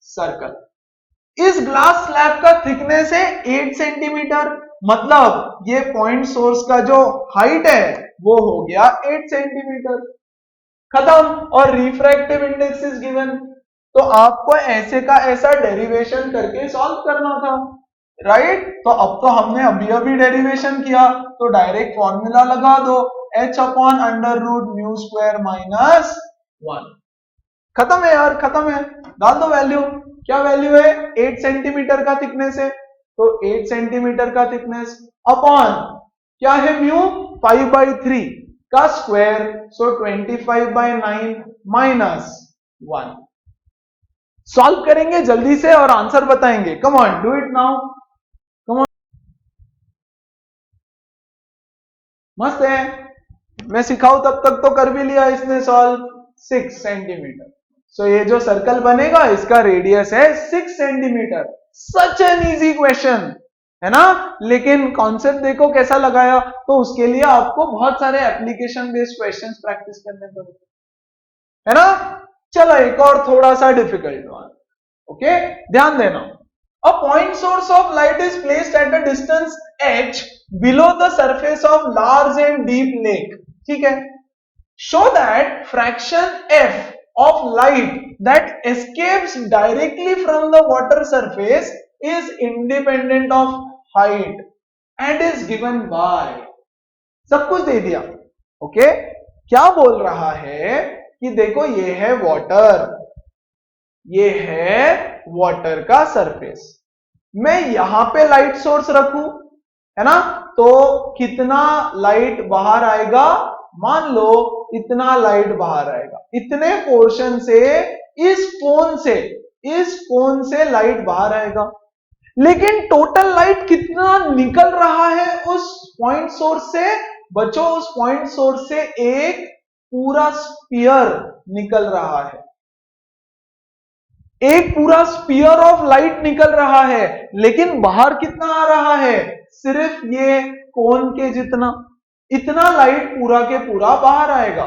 सर्कल। इस ग्लास स्लैब का थिकनेस है 8 सेंटीमीटर, मतलब ये पॉइंट सोर्स का जो हाइट है वो हो गया 8 सेंटीमीटर। खत्म। और रिफ्रैक्टिव इंडेक्स इज गिवन, तो आपको ऐसे का ऐसा डेरिवेशन करके सॉल्व करना था। राइट। तो अब तो हमने अभी डेरिवेशन किया, तो डायरेक्ट फॉर्मूला लगा दो, h upon under root mu square minus 1। खत्म है यार, खत्म है। डाल दो वैल्यू। क्या वैल्यू है? 8 सेंटीमीटर का थिकनेस है, तो 8 सेंटीमीटर का थिकनेस अपॉन क्या है म्यू? 5/3 का स्क्वायर, सो 25/9 माइनस 1। सॉल्व करेंगे जल्दी से और आंसर बताएंगे। कम on, do it now. Come on, मस्त है। मैं सिखाऊं तब तक तो कर भी लिया इसने सॉल्व। 6 सेंटीमीटर। सो ये जो सर्कल बनेगा इसका रेडियस है 6 centimetre. Such an easy question है ना, लेकिन कॉन्सेप्ट देखो कैसा लगाया। तो उसके लिए आपको बहुत सारे एप्लीकेशन बेस्ड क्वेश्चंस प्रैक्टिस करने पड़ेंगे, है ना। चलो एक और थोड़ा सा डिफिकल्ट वन। ओके, ध्यान देना। A point source of light is placed at a distance h below the surface of large and deep lake. ठीक है। Show that fraction f of light that escapes directly from the water surface is independent of height and is given by। सब कुछ दे दिया। Okay, क्या बोल रहा है कि देखो ये है वाटर, ये है वाटर का सरफेस। मैं यहां पे लाइट सोर्स रखूं, है ना, तो कितना लाइट बाहर आएगा? मान लो इतना लाइट बाहर आएगा, इतने पोर्शन से, इस कोन से लाइट बाहर आएगा। लेकिन टोटल लाइट कितना निकल रहा है उस पॉइंट सोर्स से? बच्चों, उस पॉइंट सोर्स से एक पूरा स्फीयर निकल रहा है, एक पूरा स्पीयर ऑफ लाइट निकल रहा है। लेकिन बाहर कितना आ रहा है? सिर्फ ये कोन के जितना। इतना लाइट पूरा के पूरा बाहर आएगा।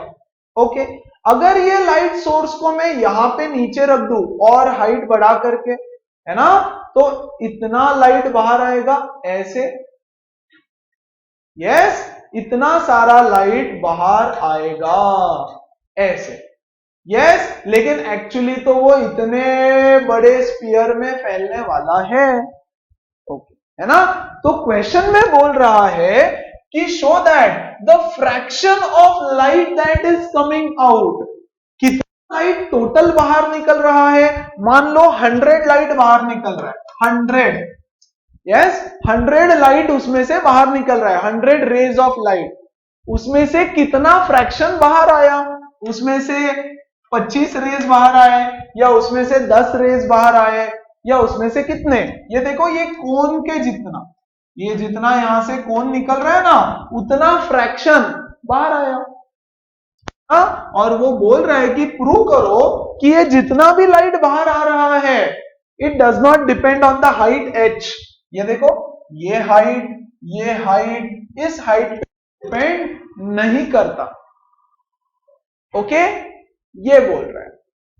ओके, अगर ये लाइट सोर्स को मैं यहां पे नीचे रख दूं और हाइट बढ़ा करके, है ना, तो इतना लाइट बाहर आएगा ऐसे। यस, इतना सारा लाइट बाहर आएगा ऐसे। यस, लेकिन एक्चुअली तो वो इतने बड़े स्फीयर में फैलने वाला है। ओके, है ना। तो क्वेश्चन में बोल रहा है कि show that the fraction of light that is coming out, कितना लाइट टोटल बाहर निकल रहा है? मान लो 100 लाइट बाहर निकल रहा है, 100। यस, 100 लाइट उसमें से बाहर निकल रहा है, 100 रेज ऑफ लाइट। उसमें से कितना फ्रैक्शन बाहर आया? उसमें से 25 रेज बाहर आए, या उसमें से 10 रेज बाहर आए, या उसमें से कितने? ये देखो, ये कोन के जितना, ये जितना यहां से कोन निकल रहा है ना, उतना फ्रैक्शन बाहर आया। और वो बोल रहा है कि प्रूव करो कि ये जितना भी लाइट बाहर आ रहा है, it does not depend on the height h। ये देखो, ये हाइट इस हाइट पे डिपेंड नहीं करता। ओके, ये बोल रहा है।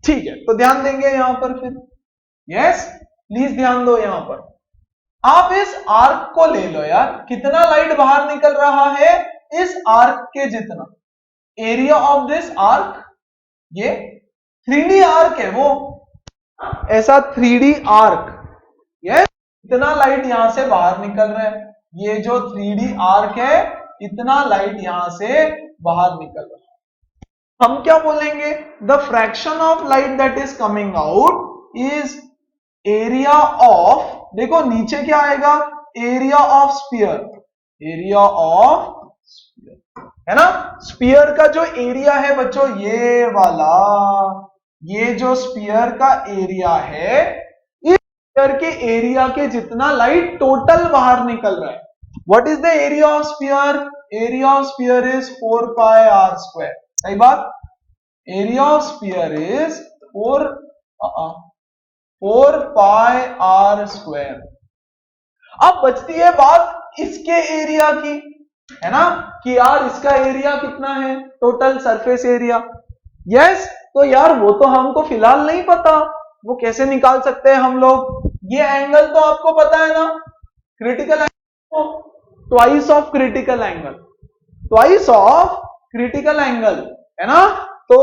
ठीक है, तो ध्यान देंगे यहां पर फिर। यस, प्लीज ध्यान दो यहां पर। आप इस आर्क को ले लो यार, कितना लाइट बाहर निकल रहा है? इस आर्क के जितना। एरिया ऑफ दिस आर्क, ये 3D आर्क है वो, ऐसा 3D आर्क। यस, इतना लाइट यहां से बाहर निकल रहा है। ये जो 3D आर्क है, इतना लाइट यहां से बाहर निकल रहा है। हम क्या बोलेंगे? The fraction of light that is coming out is area of, देखो नीचे क्या आएगा? Area of sphere, area of sphere, है ना। स्फीयर का जो एरिया है बच्चों, ये वाला, ये जो स्फीयर का एरिया है, इस स्फीयर के एरिया के जितना लाइट टोटल बाहर निकल रहा है। What is the area of sphere? Area of sphere is 4 pi r square. सही बात। Area of sphere is 4 pi r square. अब बचती है बात इसके एरिया की, है ना, कि यार इसका एरिया कितना है? Total surface area. यस, तो यार वो तो हमको फिलहाल नहीं पता, वो कैसे निकाल सकते हैं हम लोग? ये एंगल तो आपको पता है ना, critical angle, twice of critical angle, twice of critical angle, है ना। तो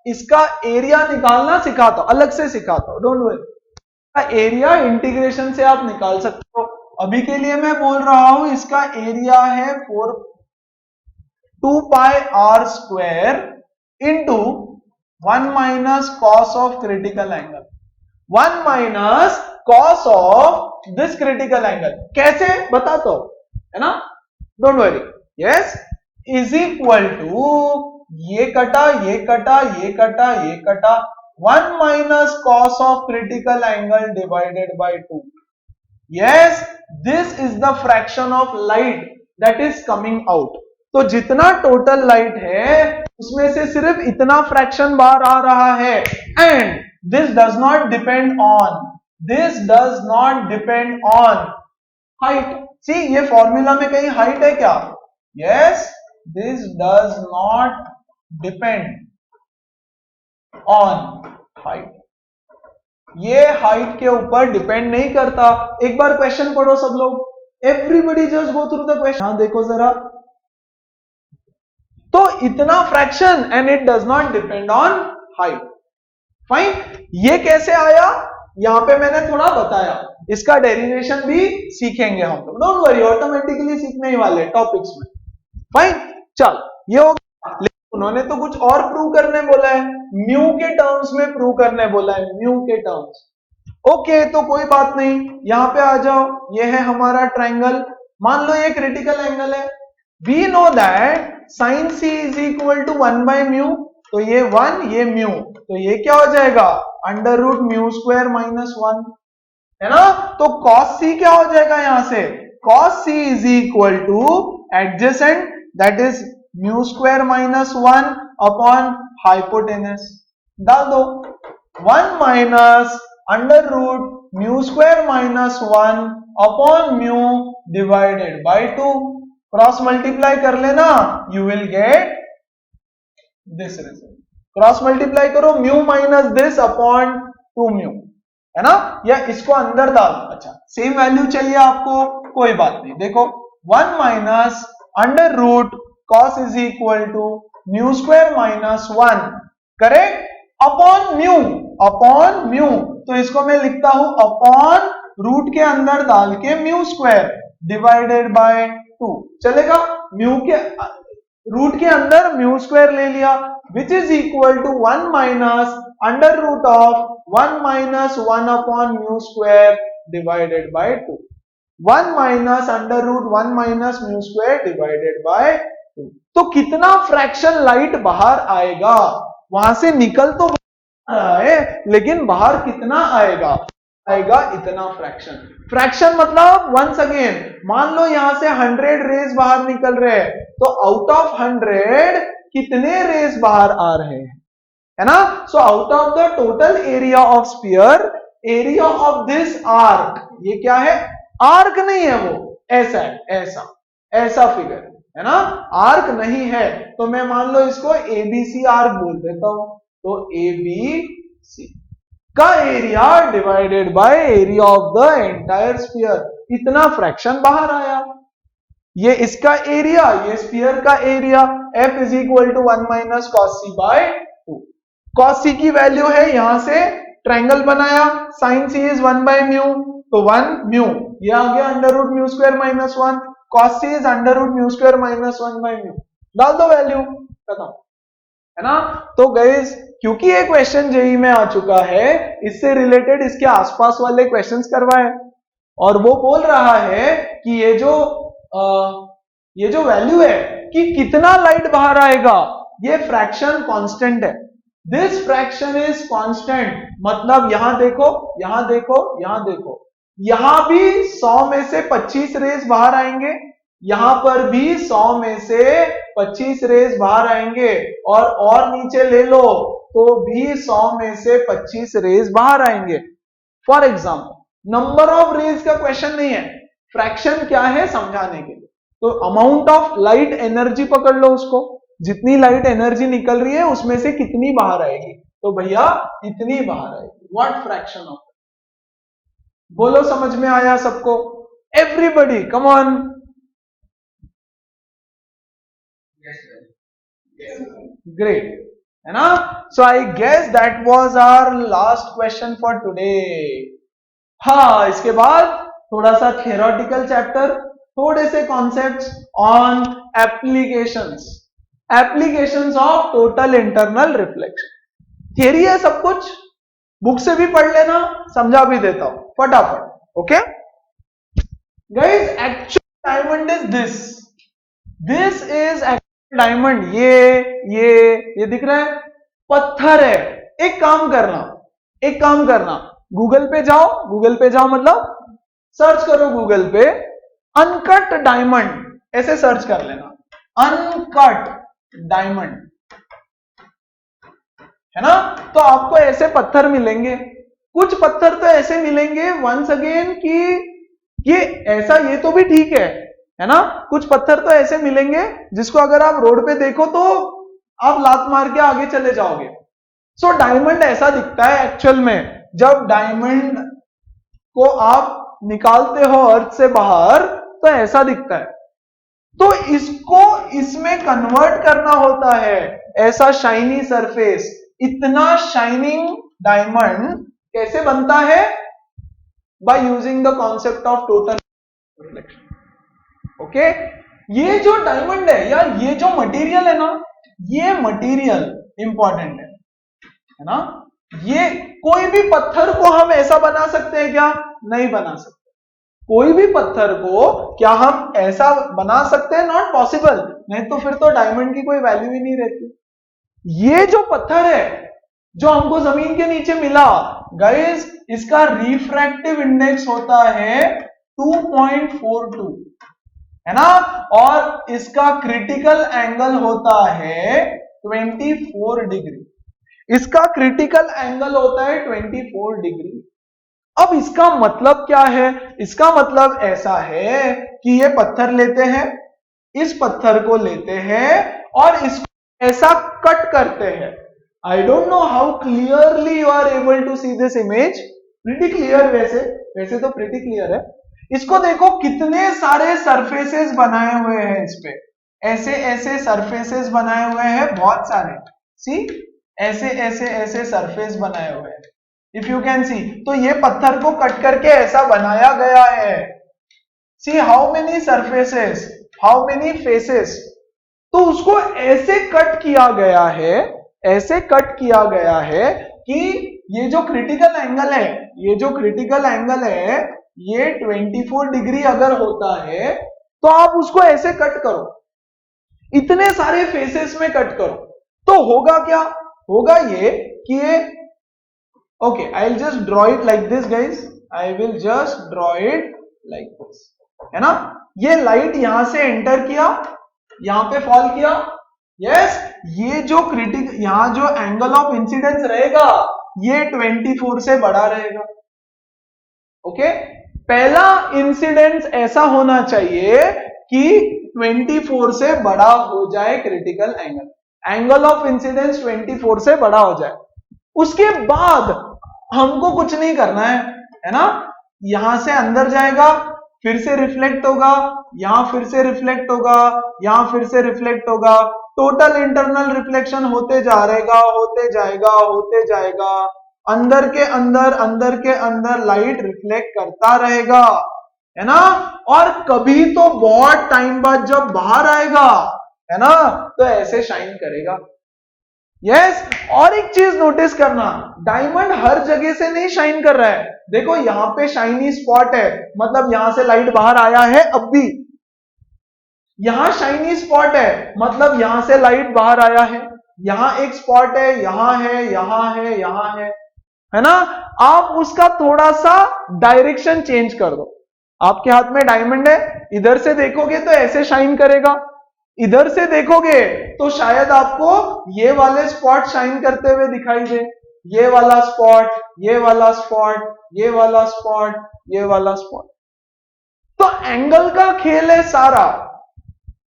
इसका एरिया निकालना सिखाता हूं, अलग से सिखाता हूं, डोंट वरी। एरिया इंटीग्रेशन से आप निकाल सकते हो। अभी के लिए मैं बोल रहा हूं इसका एरिया है 2 pi R square into 1 minus cos of critical angle, 1 minus cos of this critical angle. कैसे बताता हूं, है ना, don't worry. Yes, is equal to ये कटा ये कटा ये कटा ये कटा 1 minus cos of critical angle divided by 2। Yes, this is the fraction of light that is coming out. तो जितना टोटल लाइट है उसमें से सिर्फ इतना फ्रैक्शन बाहर आ रहा है। And this does not depend on height. See, ये फॉर्मूला में कहीं हाइट है क्या? Yes, this does not depend on height. ये हाइट के ऊपर डिपेंड नहीं करता। एक बार क्वेश्चन पढ़ो सब लोग, everybody just go through the question. हाँ देखो जरा, तो इतना fraction and it does not depend on height. Fine, ये कैसे आया यहां पे मैंने थोड़ा बताया, इसका डेरिवेशन भी सीखेंगे हम लोग, डोंट वरी, ऑटोमेटिकली सीखने ही वाले टॉपिक्स में। फाइन, चल ये हो गया। लेकिन उन्होंने तो कुछ और प्रूव करने बोला है, म्यू के टर्म्स में प्रूव करने बोला है, म्यू के टर्म्स। ओके, तो कोई बात नहीं, यहां पे आ जाओ। ये है हमारा ट्रायंगल, मान लो ये क्रिटिकल एंगल है। We know that sine C is equal to 1 by mu, तो ये 1 ये म्यू, तो ये क्या हो जाएगा under root mu square minus 1, है ना। तो कॉस सी क्या हो जाएगा यहां से, cos C is equal to adjacent that is mu square minus 1 upon hypotenuse. डाल दो 1 minus under root mu square minus 1 upon mu divided by 2। Cross multiply कर लेना, you will get this result. Cross multiply करो, mu minus this upon 2 mu, है ना, या इसको अंदर डाल। अच्छा, सेम वैल्यू चाहिए आपको, कोई बात नहीं। देखो 1 minus under root cos is equal to mu square minus 1, correct, upon mu. तो इसको मैं लिखता हूं अपॉन रूट के अंदर डाल के म्यू स्क्वायर डिवाइडेड बाय 2, चलेगा। म्यू के रूट के अंदर म्यू स्क्वायर ले लिया, which is equal to 1 minus under root of 1 minus 1 upon mu square divided by 2। 1 minus under root 1 minus mu square divided by 2। तो कितना फ्रैक्शन लाइट बाहर आएगा, वहां से निकल तो रहा है लेकिन बाहर कितना आएगा इतना फ्रैक्शन। फ्रैक्शन मतलब वंस अगेन, मान लो यहां से 100 रेज बाहर निकल रहे हैं, तो आउट ऑफ 100 कितने रेज बाहर आ रहे हैं, है ना। So out of the total area of sphere, area of this arc, ये क्या है, आर्क नहीं है वो, ऐसा है, ऐसा फिगर है ना, आर्क नहीं है। तो मैं मान लो इसको एबीसी आर्क बोल देता हूं, तो एबीसी का area divided by area of the entire sphere, इतना फ्रैक्शन बाहर आया। ये इसका एरिया, ये स्फीयर का area, F is equal to 1 minus cos C by 2। Cos C की वैल्यू है, यहां से ट्रायंगल बनाया, sine C is 1 by mu, तो 1 म्यू, ये आ गया under root mu square minus 1, cos C is under root mu square minus 1 by mu, डाल दो वैल्यू, खत्म, है ना। तो गाइस, क्योंकि ये क्वेश्चन जेईई में आ चुका है, इससे रिलेटेड इसके आसपास वाले क्वेश्चंस करवाए, और वो बोल रहा है कि ये जो वैल्यू है कि कितना लाइट बाहर आएगा, ये फ्रैक्शन कांस्टेंट है। दिस फ्रैक्शन इज कांस्टेंट, मतलब यहां देखो, यहां देखो, यहां देखो, यहां भी 100 में से 25 रेज बाहर आएंगे, यहां पर भी 100 में से 25 रेज बाहर आएंगे, और नीचे ले लो तो भी 100 में से 25 रेज बाहर आएंगे। For example, number of rays का क्वेश्चन नहीं है, फ्रैक्शन क्या है समझाने के लिए। तो अमाउंट ऑफ लाइट एनर्जी पकड़ लो उसको, जितनी लाइट एनर्जी निकल रही है उसमें से कितनी बाहर आएगी, तो भैया इतनी बाहर आएगी। व्हाट फ्रैक्शन ऑफ, बोलो समझ में आया सबको, एवरीबडी कम ऑन। ग्रेट, है ना। So I guess that was our last question for today. हाँ, इसके बाद थोड़ा सा थ्योरेटिकल चैप्टर, थोड़े से concepts on applications, applications of total internal reflection. Theory है सब कुछ, बुक से भी पढ़ लेना, समझा भी देता हूं फटाफट। Okay guys, actual diamond is this, this is actual diamond. ये दिख रहा है, पत्थर है। एक काम करना, गूगल पे जाओ मतलब सर्च करो गूगल पे अनकट डायमंड, ऐसे सर्च कर लेना, अनकट डायमंड, है ना। तो आपको ऐसे पत्थर मिलेंगे, कुछ पत्थर तो ऐसे मिलेंगे वंस अगेन कि ये ऐसा, ये तो भी ठीक है ना। कुछ पत्थर तो ऐसे मिलेंगे जिसको अगर आप रोड पे देखो तो आप लात मार के आगे चले जाओगे। सो डायमंड ऐसा दिखता है एक्चुअल में, जब डायमंड को आप निकालते हो अर्थ से बाहर तो ऐसा दिखता है। तो इसको इसमें कन्वर्ट करना होता है, ऐसा शाइनी सरफेस, इतना शाइनिंग डायमंड कैसे बनता है? By using the concept of total reflection. Okay, ये जो डायमंड है या ये जो मटेरियल है ना, ये मटेरियल इंपॉर्टेंट है ना। ये कोई भी पत्थर को हम ऐसा बना सकते हैं क्या? नहीं बना सकते। कोई भी पत्थर को क्या हम ऐसा बना सकते हैं? Not possible. नहीं तो फिर तो डायमंड की कोई वैल्यू ही नहीं रहती। ये जो पत्थर है जो हमको जमीन के नीचे मिला गाइस, इसका रिफ्रैक्टिव इंडेक्स होता है 2.42, है ना, और इसका क्रिटिकल एंगल होता है 24 डिग्री। इसका क्रिटिकल एंगल होता है 24 डिग्री। अब इसका मतलब क्या है? इसका मतलब ऐसा है कि ये पत्थर लेते हैं, इस पत्थर को लेते हैं और इसको ऐसा कट करते हैं। I don't know how clearly you are able to see this image. Pretty clear, वैसे तो प्रीटी क्लियर है। इसको देखो कितने सारे सरफेसेस बनाए हुए हैं इस पे, ऐसे ऐसे सरफेसेस बनाए हुए हैं बहुत सारे। सी, ऐसे ऐसे ऐसे सरफेस बनाए हुए हैं, इफ यू कैन सी। तो ये पत्थर को कट करके ऐसा बनाया गया है। See how many surfaces, how many faces. तो उसको ऐसे कट किया गया है, ऐसे कट किया गया है कि ये जो क्रिटिकल एंगल है, ये जो क्रिटिकल एंगल है, ये 24 डिग्री अगर होता है तो आप उसको ऐसे कट करो, इतने सारे फेसेस में कट करो, तो होगा क्या? होगा ये कि ये, okay, I'll just draw it like this guys, I will just draw it like this, है ना। ये लाइट यहां से एंटर किया, यहां पे फॉल किया, यस, ये जो यहां जो एंगल ऑफ इंसिडेंस रहेगा ये 24 से बड़ा रहेगा। ओके, पहला इंसिडेंस ऐसा होना चाहिए कि 24 से बड़ा हो जाए critical angle, angle of incidence 24 से बड़ा हो जाए। उसके बाद हमको कुछ नहीं करना है ना। यहां से अंदर जाएगा, फिर से रिफ्लेक्ट होगा, यहां फिर से रिफ्लेक्ट होगा, यहां फिर से रिफ्लेक्ट होगा, टोटल इंटरनल रिफ्लेक्शन होते जा रहेगा, होते जाएगा, होते जाएगा। अंदर के अंदर लाइट रिफ्लेक्ट करता रहेगा, है ना। और कभी तो बहुत टाइम बाद जब बाहर आएगा, है ना, तो ऐसे शाइन करेगा। यस, और एक चीज नोटिस करना, डायमंड हर जगह से नहीं शाइन कर रहा है। देखो यहां पे शाइनी स्पॉट है, मतलब यहां से लाइट बाहर आया है, अब भी यहां शाइनी स्पॉट है, मतलब यहां से लाइट बाहर आया है। यहां एक स्पॉट है, यहां है, यहां है, यहां है ना। आप उसका थोड़ा सा डायरेक्शन चेंज कर दो। आपके हाथ में डायमंड है, इधर से देखोगे तो ऐसे शाइन करेगा, इधर से देखोगे तो शायद आपको ये वाले स्पॉट शाइन करते हुए दिखाई दे, ये वाला स्पॉट, ये वाला स्पॉट, ये वाला स्पॉट, ये वाला स्पॉट। तो एंगल का खेल है सारा।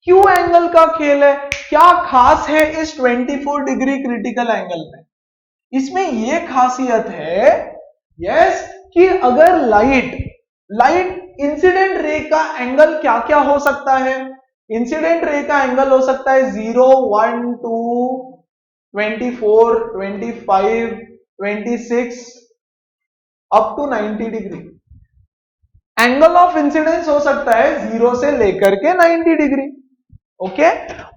क्यों एंगल का खेल है? क्या खास है इस 24 डिग्री क्रिटिकल एंगल में? इसमें यह खासियत है, यस, कि अगर लाइट इंसिडेंट रे का एंगल क्या क्या हो सकता है? इंसिडेंट रे का एंगल हो सकता है 0, 1, 2, 24, 25, 26 up to 90 degree. Angle of incidence हो सकता है 0 से लेकर के 90 डिग्री। ओके,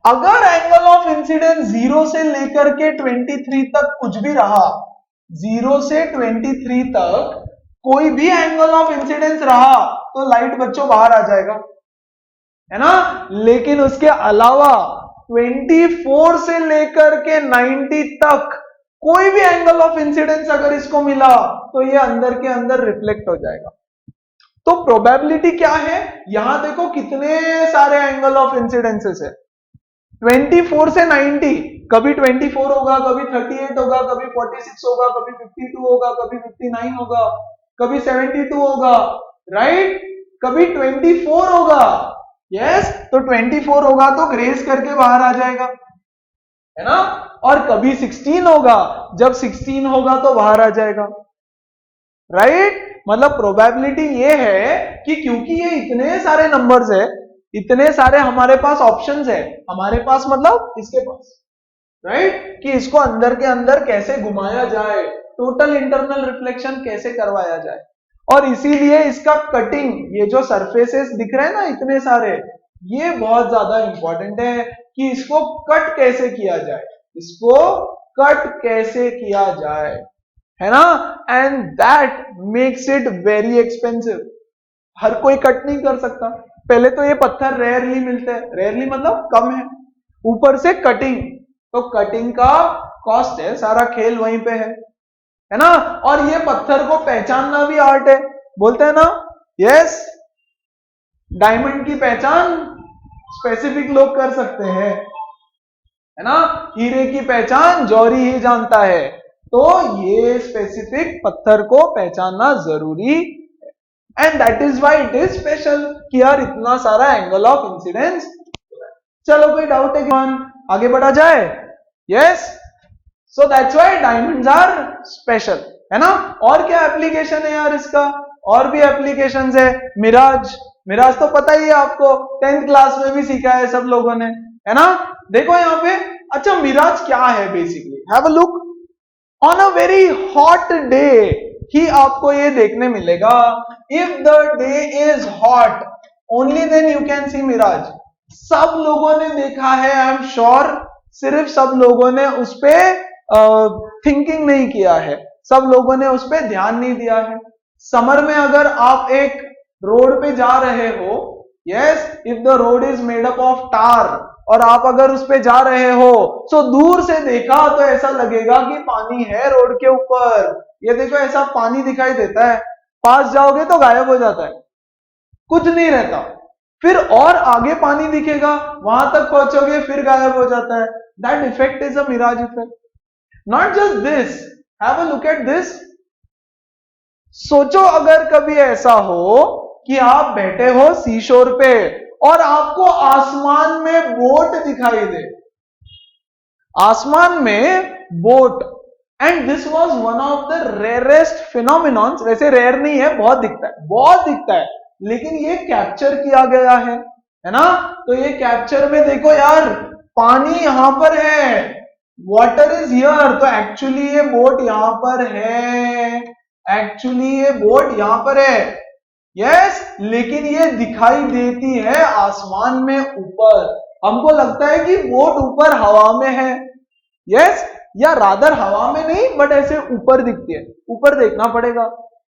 अगर एंगल ऑफ इंसिडेंस 0 से लेकर के 23 तक कुछ भी रहा, 0 से 23 तक कोई भी एंगल ऑफ इंसिडेंस रहा तो लाइट बच्चों बाहर आ जाएगा, है ना। लेकिन उसके अलावा 24 से लेकर के 90 तक कोई भी एंगल ऑफ इंसिडेंस अगर इसको मिला तो ये अंदर के अंदर रिफ्लेक्ट हो जाएगा। तो प्रोबेबिलिटी क्या है, यहां देखो कितने सारे एंगल ऑफ इंसिडेंसेस है। 24 से 90, कभी 24 होगा, कभी 38 होगा, कभी 46 होगा, कभी 52 होगा, कभी 59 होगा, कभी 72 होगा, राइट, कभी 24 होगा। यस, तो 24 होगा तो ग्रेस करके बाहर आ जाएगा, है ना। और कभी 16 होगा, जब 16 होगा तो बाहर आ जाएगा, राइट। मतलब प्रोबेबिलिटी ये है कि क्योंकि ये इतने सारे नंबर्स है, इतने सारे हमारे पास ऑप्शंस है, हमारे पास मतलब इसके पास, राइट, कि इसको अंदर के अंदर कैसे घुमाया जाए, टोटल इंटरनल रिफ्लेक्शन कैसे करवाया जाए। और इसीलिए इसका कटिंग, ये जो सरफेसेस दिख रहे हैं ना इतने सारे, ये बहुत ज्यादा इंपॉर्टेंट है कि इसको कट कैसे किया जाए, इसको कट कैसे किया जाए, है ना। And that makes it very expensive. हर कोई कट नहीं कर सकता। पहले तो ये पत्थर रेयरली मिलते हैं, रेयरली मतलब कम है, ऊपर से कटिंग, तो कटिंग का कॉस्ट है, सारा खेल वहीं पे है ना। और ये पत्थर को पहचानना भी आर्ट है, बोलते हैं ना, यस, डायमंड की पहचान स्पेसिफिक लोग कर सकते हैं, है ना, हीरे की पहचान जौहरी ही जानता है। तो ये स्पेसिफिक पत्थर को पहचानना जरूरी है, and that is why it is special कि यार इतना सारा एंगल ऑफ इंसिडेंस। चलो कोई डाउट है क्या, आगे बढ़ा जाए। Yes, so that's why diamonds are special, है ना। और क्या एप्लीकेशन है यार इसका, और भी एप्लीकेशंस है। मिराज, मिराज तो पता ही है आपको, 10th क्लास में भी सीखा है सब लोगों ने, है ना। देखो यहाँ पे, अच्छा मिराज क्या है basically, have a look. On a very hot day ही आपको ये देखने मिलेगा, if the day is hot only then you can see mirage. सब लोगों ने देखा है, आई एम श्योर, सिर्फ सब लोगों ने उस पर थिंकिंग नहीं किया है, सब लोगों ने उस पर ध्यान नहीं दिया है। समर में अगर आप एक रोड पे जा रहे हो, yes, if the road is made up of tar, और आप अगर उस पे जा रहे हो तो दूर से देखा तो ऐसा लगेगा कि पानी है रोड के ऊपर, ये देखो ऐसा पानी दिखाई देता है, पास जाओगे तो गायब हो जाता है, कुछ नहीं रहता, फिर और आगे पानी दिखेगा, वहां तक पहुंचोगे फिर गायब हो जाता है। That effect is a mirage effect. Not just this, have a look at this. सोचो अगर कभी ऐसा हो कि आप बैठे हो सी शोर पे और आपको आसमान में बोट दिखाई दे, आसमान में boat, and this was one of the rarest phenomenons. वैसे रेयर नहीं है, बहुत दिखता है, बहुत दिखता है, लेकिन ये कैप्चर किया गया है ना। तो ये कैप्चर में देखो यार, पानी यहां पर है, वाटर इज हियर, तो एक्चुअली ये बोट यहां पर है, एक्चुअली ये बोट यहां पर है, यस, लेकिन ये दिखाई देती है आसमान में ऊपर। हमको लगता है कि बोट ऊपर हवा में है, यस, या रादर हवा में नहीं, बट ऐसे ऊपर दिखती है, ऊपर देखना पड़ेगा।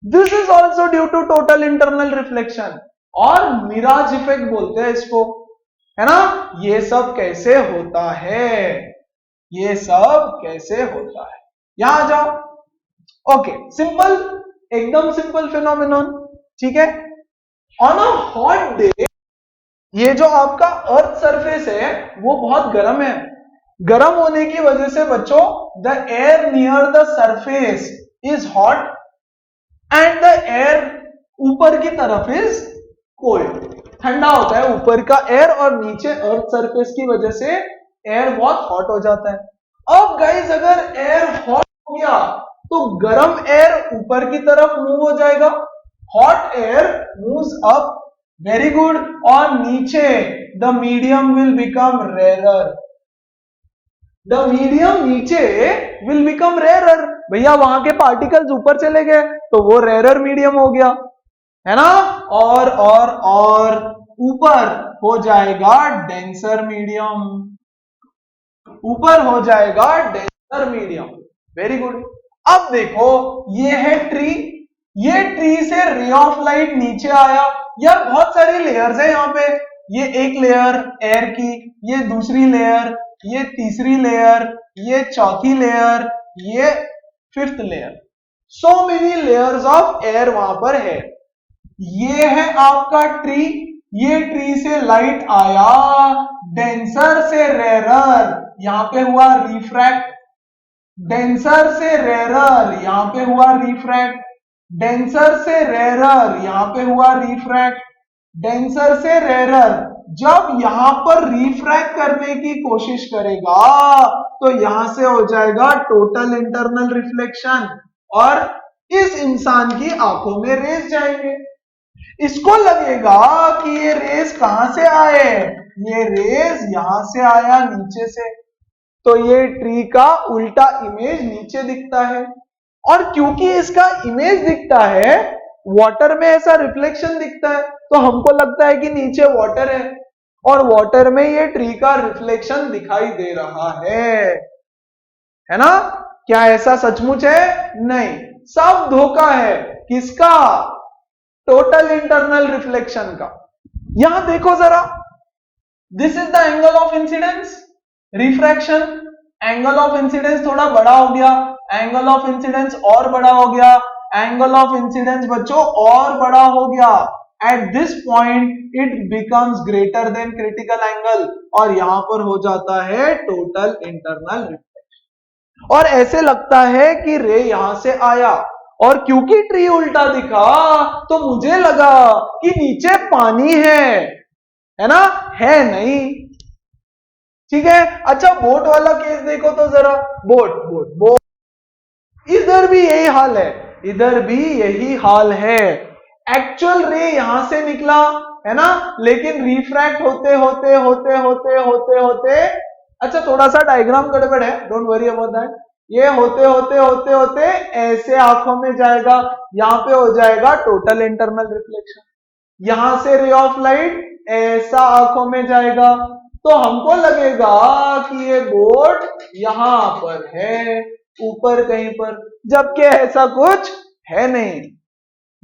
This is also due to total internal reflection, और मिराज इफेक्ट बोलते हैं इसको, है ना। ये सब कैसे होता है, ये सब कैसे होता है, यहां आ जाओ। ओके, सिंपल, एकदम सिंपल फिनोमिनन, ठीक है। ऑन अ हॉट डे, ये जो आपका अर्थ सरफेस है वो बहुत गर्म है, गर्म होने की वजह से बच्चों the air near the surface is hot and the air ऊपर की तरफ इज कोल्ड, ठंडा होता है ऊपर का एयर, और नीचे अर्थ सरफेस की वजह से एयर बहुत हॉट हो जाता है। अब गाइस अगर एयर हॉट हो गया तो गर्म एयर ऊपर की तरफ मूव हो जाएगा, hot air moves up, very good, और नीचे the medium will become rarer, the medium नीचे विल बिकम रेयरर। भैया वहां के पार्टिकल्स ऊपर चले गए तो वो रेयरर मीडियम हो गया, है ना, और ऊपर हो जाएगा डेंसर मीडियम, ऊपर हो जाएगा डेंसर मीडियम। Very good. अब देखो ये है ट्री, ये ट्री से रे ऑफ लाइट नीचे आया, यार बहुत सारी लेयर्स है यहाँ पे, ये एक लेयर एयर की, ये दूसरी लेयर, ये तीसरी लेयर, ये चौथी लेयर, ये fifth layer, so many layers of air वहां पर है। ये है आपका ट्री, ये ट्री से लाइट आया, डेंसर से रेरर, यहां पे हुआ रिफ्रैक्ट, डेंसर से रेरर, यहां पे हुआ रिफ्रैक्ट, डेंसर से रेरर, यहां पे हुआ रिफ्रैक्ट, डेंसर से रेरर। जब यहां पर रिफ्रैक्ट करने की कोशिश करेगा तो यहां से हो जाएगा टोटल इंटरनल रिफ्लेक्शन, और इस इंसान की आंखों में रेज जाएंगे। इसको लगेगा कि ये रेज कहां से आए, ये रेज यहां से आया नीचे से, तो ये ट्री का उल्टा इमेज नीचे दिखता है, और क्योंकि इसका इमेज दिखता है, वाटर में ऐसा रिफ्लेक्शन दिखता है, तो हमको लगता है कि नीचे वाटर और वाटर में ये ट्री का रिफ्लेक्शन दिखाई दे रहा है ना। क्या ऐसा सचमुच है? नहीं, सब धोखा है। किसका? टोटल इंटरनल रिफ्लेक्शन का। यहां देखो जरा, this is the angle of incidence, refraction, angle of incidence थोड़ा बड़ा हो गया, एंगल ऑफ इंसिडेंस और बड़ा हो गया, एंगल ऑफ इंसिडेंस बच्चों और बड़ा हो गया। Eight this point it becomes greater than critical angle, और यहां पर हो जाता है टोटल इंटरनल रिफ्लेक्शन, और ऐसे लगता है कि रे यहां से आया, और क्योंकि ट्री उल्टा दिखा तो मुझे लगा कि नीचे पानी है ना, है नहीं। ठीक है, अच्छा बोट वाला केस देखो तो जरा, बोट, इधर भी यही हाल है, इधर भी यही हाल है। एक्चुअल रे यहां से निकला है ना, लेकिन रिफ्रैक्ट होते, अच्छा थोड़ा सा डायग्राम गड़बड़ है, डोंट वरी अबाउट दैट। ये होते ऐसे आंखों में जाएगा, यहां पे हो जाएगा टोटल इंटरनल रिफ्लेक्शन, यहां से रे ऑफ लाइट ऐसा आंखों में जाएगा, तो हमको लगेगा कि ये बोट यहां पर है, ऊपर कहीं पर, जबकि ऐसा कुछ है नहीं।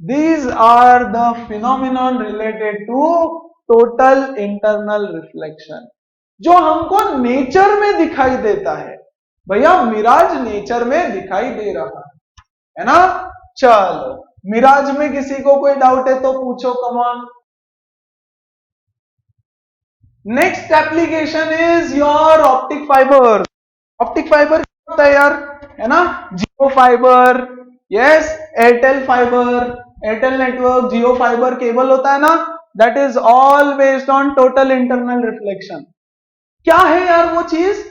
These are the phenomenon related to total internal reflection, जो हमको नेचर में दिखाई देता है। भैया मिराज नेचर में दिखाई दे रहा है ना। चलो, मिराज में किसी को कोई डाउट है तो पूछो, come on. Next application is your optic fibre. Optic fibre क्या होता है यार, है ना, Jio fibre, yes, Airtel fibre, Airtel network, Jio fibre cable होता है ना, that is all based on total internal reflection. क्या है यार वो चीज?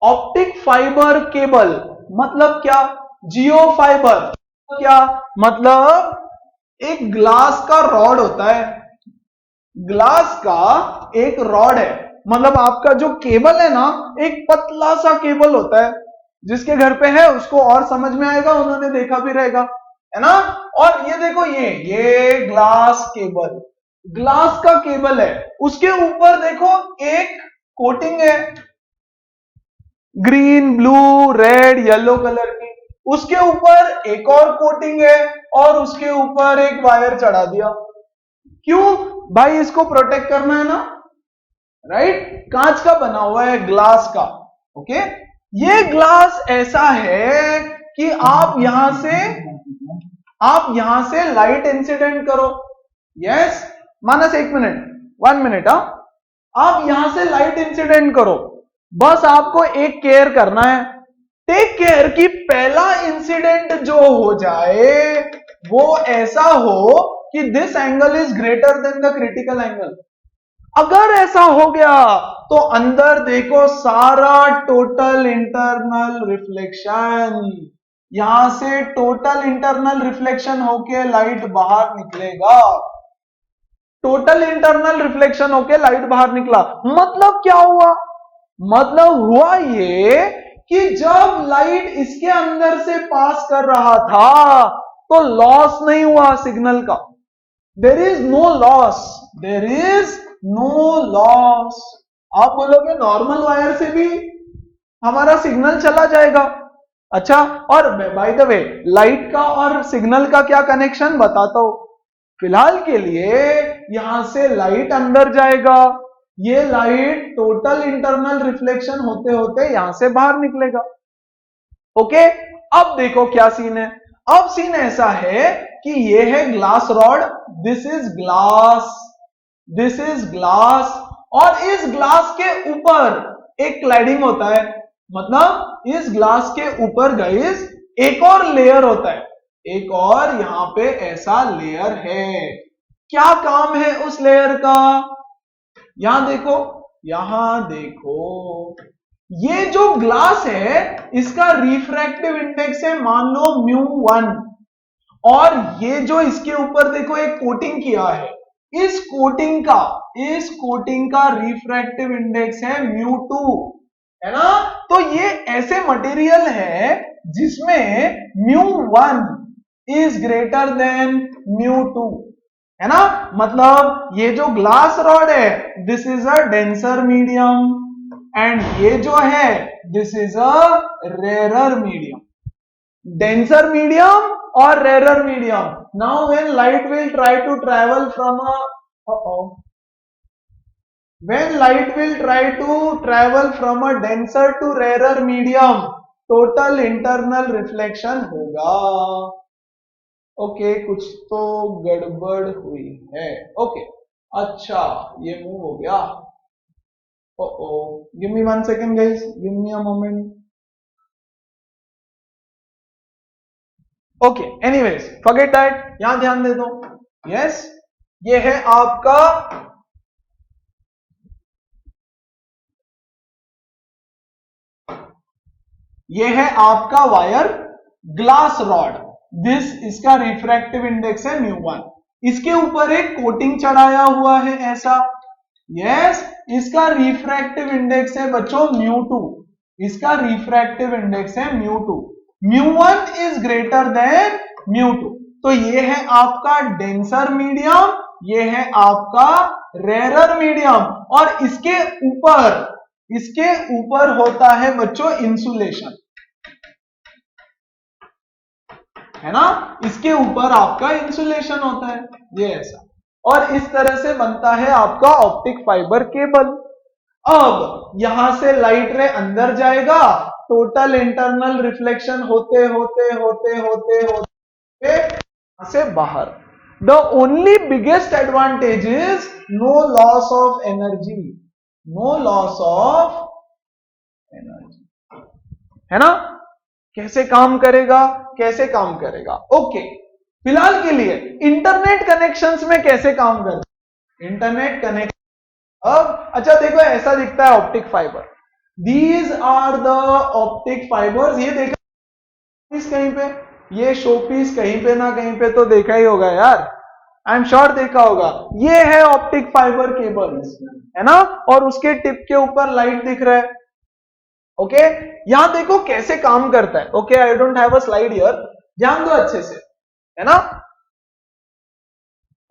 ऑप्टिक फाइबर केबल मतलब क्या? जियो फाइबर क्या मतलब? एक ग्लास का रॉड होता है, ग्लास का एक रॉड है, मतलब आपका जो केबल है ना, एक पतला सा केबल होता है, जिसके घर पे है उसको और समझ में आएगा, उन्होंने देखा भी रहेगा, है ना। और ये देखो, ये ग्लास केबल, ग्लास का केबल है, उसके ऊपर देखो एक कोटिंग है, green, blue, red, yellow colour की, उसके ऊपर एक और कोटिंग है, और उसके ऊपर एक वायर चढ़ा दिया। क्यों भाई? इसको प्रोटेक्ट करना है ना, राइट। कांच का बना हुआ है, ग्लास का, ओके। ये ग्लास ऐसा है कि आप यहां से लाइट इंसिडेंट करो, यस मानस, 1 मिनट, 1 मिनट, आप यहां से लाइट इंसिडेंट करो, बस आपको एक केयर करना है, टेक केयर कि पहला इंसिडेंट जो हो जाए वो ऐसा हो कि this angle is greater than the critical angle. अगर ऐसा हो गया तो अंदर देखो सारा टोटल इंटरनल रिफ्लेक्शन, यहां से टोटल इंटरनल रिफ्लेक्शन होके लाइट बाहर निकलेगा, टोटल इंटरनल रिफ्लेक्शन होके लाइट बाहर निकला। मतलब क्या हुआ? मतलब हुआ ये कि जब लाइट इसके अंदर से पास कर रहा था तो लॉस नहीं हुआ सिग्नल का, there is no loss, there is no loss. आप बोलोगे नॉर्मल वायर से भी हमारा सिग्नल चला जाएगा। अच्छा, और बाय द वे लाइट का और सिग्नल का क्या कनेक्शन बताता हूं। फिलहाल के लिए यहां से लाइट अंदर जाएगा, ये लाइट टोटल इंटरनल रिफ्लेक्शन होते होते यहां से बाहर निकलेगा। ओके, अब देखो क्या सीन है। अब सीन ऐसा है कि ये है glass rod, this is glass, this is glass, और इस ग्लास के ऊपर एक क्लैडिंग होता है, मतलब इस ग्लास के ऊपर गाइस एक और लेयर होता है, एक और यहां पे ऐसा लेयर है। क्या काम है उस लेयर का? यहां देखो, यहां देखो, ये जो ग्लास है इसका रिफ्रैक्टिव इंडेक्स है मान लो μ1, और ये जो इसके ऊपर देखो एक कोटिंग किया है, इस कोटिंग का रिफ्रैक्टिव इंडेक्स है μ2, है ना। तो ये ऐसे मटेरियल है जिसमें μ1 इज ग्रेटर देन μ2, है ना। मतलब ये जो ग्लास रॉड है this is a denser medium, and ये जो है this is a rarer medium. denser medium or rarer medium. Now when light will try to travel from a when light will try to travel from a denser to rarer medium, total internal reflection होगा। Okay, कुछ तो गड़बड़ हुई है। Okay, अच्छा ये move हो गया। Give me 1 second guys, give me a moment. Okay, anyways forget that, यहां ध्यान दे दो। यस, ये है आपका वायर ग्लास रॉड, दिस इसका रिफ्रैक्टिव इंडेक्स है μ1, इसके ऊपर एक कोटिंग चढ़ाया हुआ है ऐसा। यस, इसका रिफ्रैक्टिव इंडेक्स है बच्चों μ2, इसका रिफ्रैक्टिव इंडेक्स है μ2, μ1 इज ग्रेटर देन μ2। तो ये है आपका डेंसर मीडियम, ये है आपका रेरर मीडियम, और इसके ऊपर होता है बच्चों इंसुलेशन, है ना। इसके ऊपर आपका इंसुलेशन होता है, ये ऐसा, और इस तरह से बनता है आपका ऑप्टिक फाइबर केबल। अब यहां से लाइट रे अंदर जाएगा, टोटल इंटरनल रिफ्लेक्शन होते होते होते होते होते से बाहर। The only biggest advantage is no loss of energy, no loss of energy, है ना। कैसे काम करेगा, कैसे काम करेगा? ओके, फिलहाल के लिए इंटरनेट कनेक्शंस में कैसे काम करता है इंटरनेट कनेक्शन। अब अच्छा देखो, ऐसा दिखता है optic fibre, these are the optic fibres. ये देखा इस कहीं पे, ये शो पीस कहीं पे ना कहीं पे तो देखा ही होगा यार, आई एम श्योर देखा होगा। ये है ऑप्टिक फाइबर केबल्स, है ना, और उसके टिप के ऊपर लाइट दिख रहा है। ओके, यहां देखो कैसे काम करता है। Okay, I don't have a slide here, ध्यान दो अच्छे से, है ना।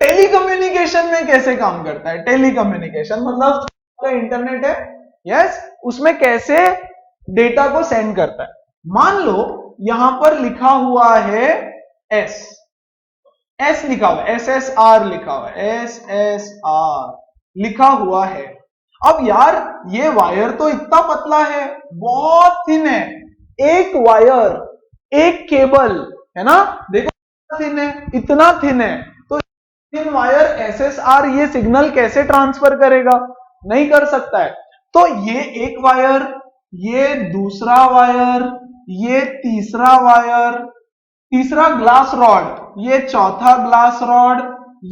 टेलीकम्युनिकेशन में कैसे काम करता है? टेलीकम्युनिकेशन मतलब इंटरनेट है, यस, उसमें कैसे डेटा को सेंड करता है। मान लो यहां पर लिखा हुआ है एस लिखा हुआ है, SSR लिखा हुआ है, SSR लिखा हुआ है। अब यार ये वायर तो इतना पतला है, बहुत थिन है, एक वायर, एक केबल, है ना, देखो थिन है, इतना थिन है, तो थिन वायर SSR ये सिग्नल कैसे ट्रांसफर करेगा? नहीं कर सकता है। तो ये एक वायर, ये दूसरा वायर, ये तीसरा वायर, तीसरा ग्लास रॉड, ये चौथा ग्लास रॉड,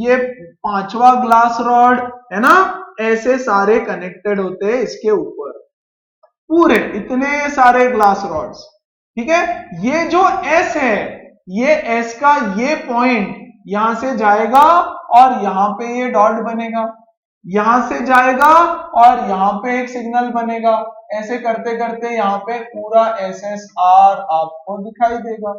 ये पांचवा ग्लास रॉड, है ना, ऐसे सारे कनेक्टेड होते हैं इसके ऊपर, पूरे इतने सारे ग्लास रॉड्स, ठीक है। ये जो S है, ये S का ये पॉइंट यहां से जाएगा और यहां पे ये डॉट बनेगा, यहां से जाएगा और यहां पे एक सिग्नल बनेगा, ऐसे करते करते यहां पे पूरा SSR आपको दिखाई देगा।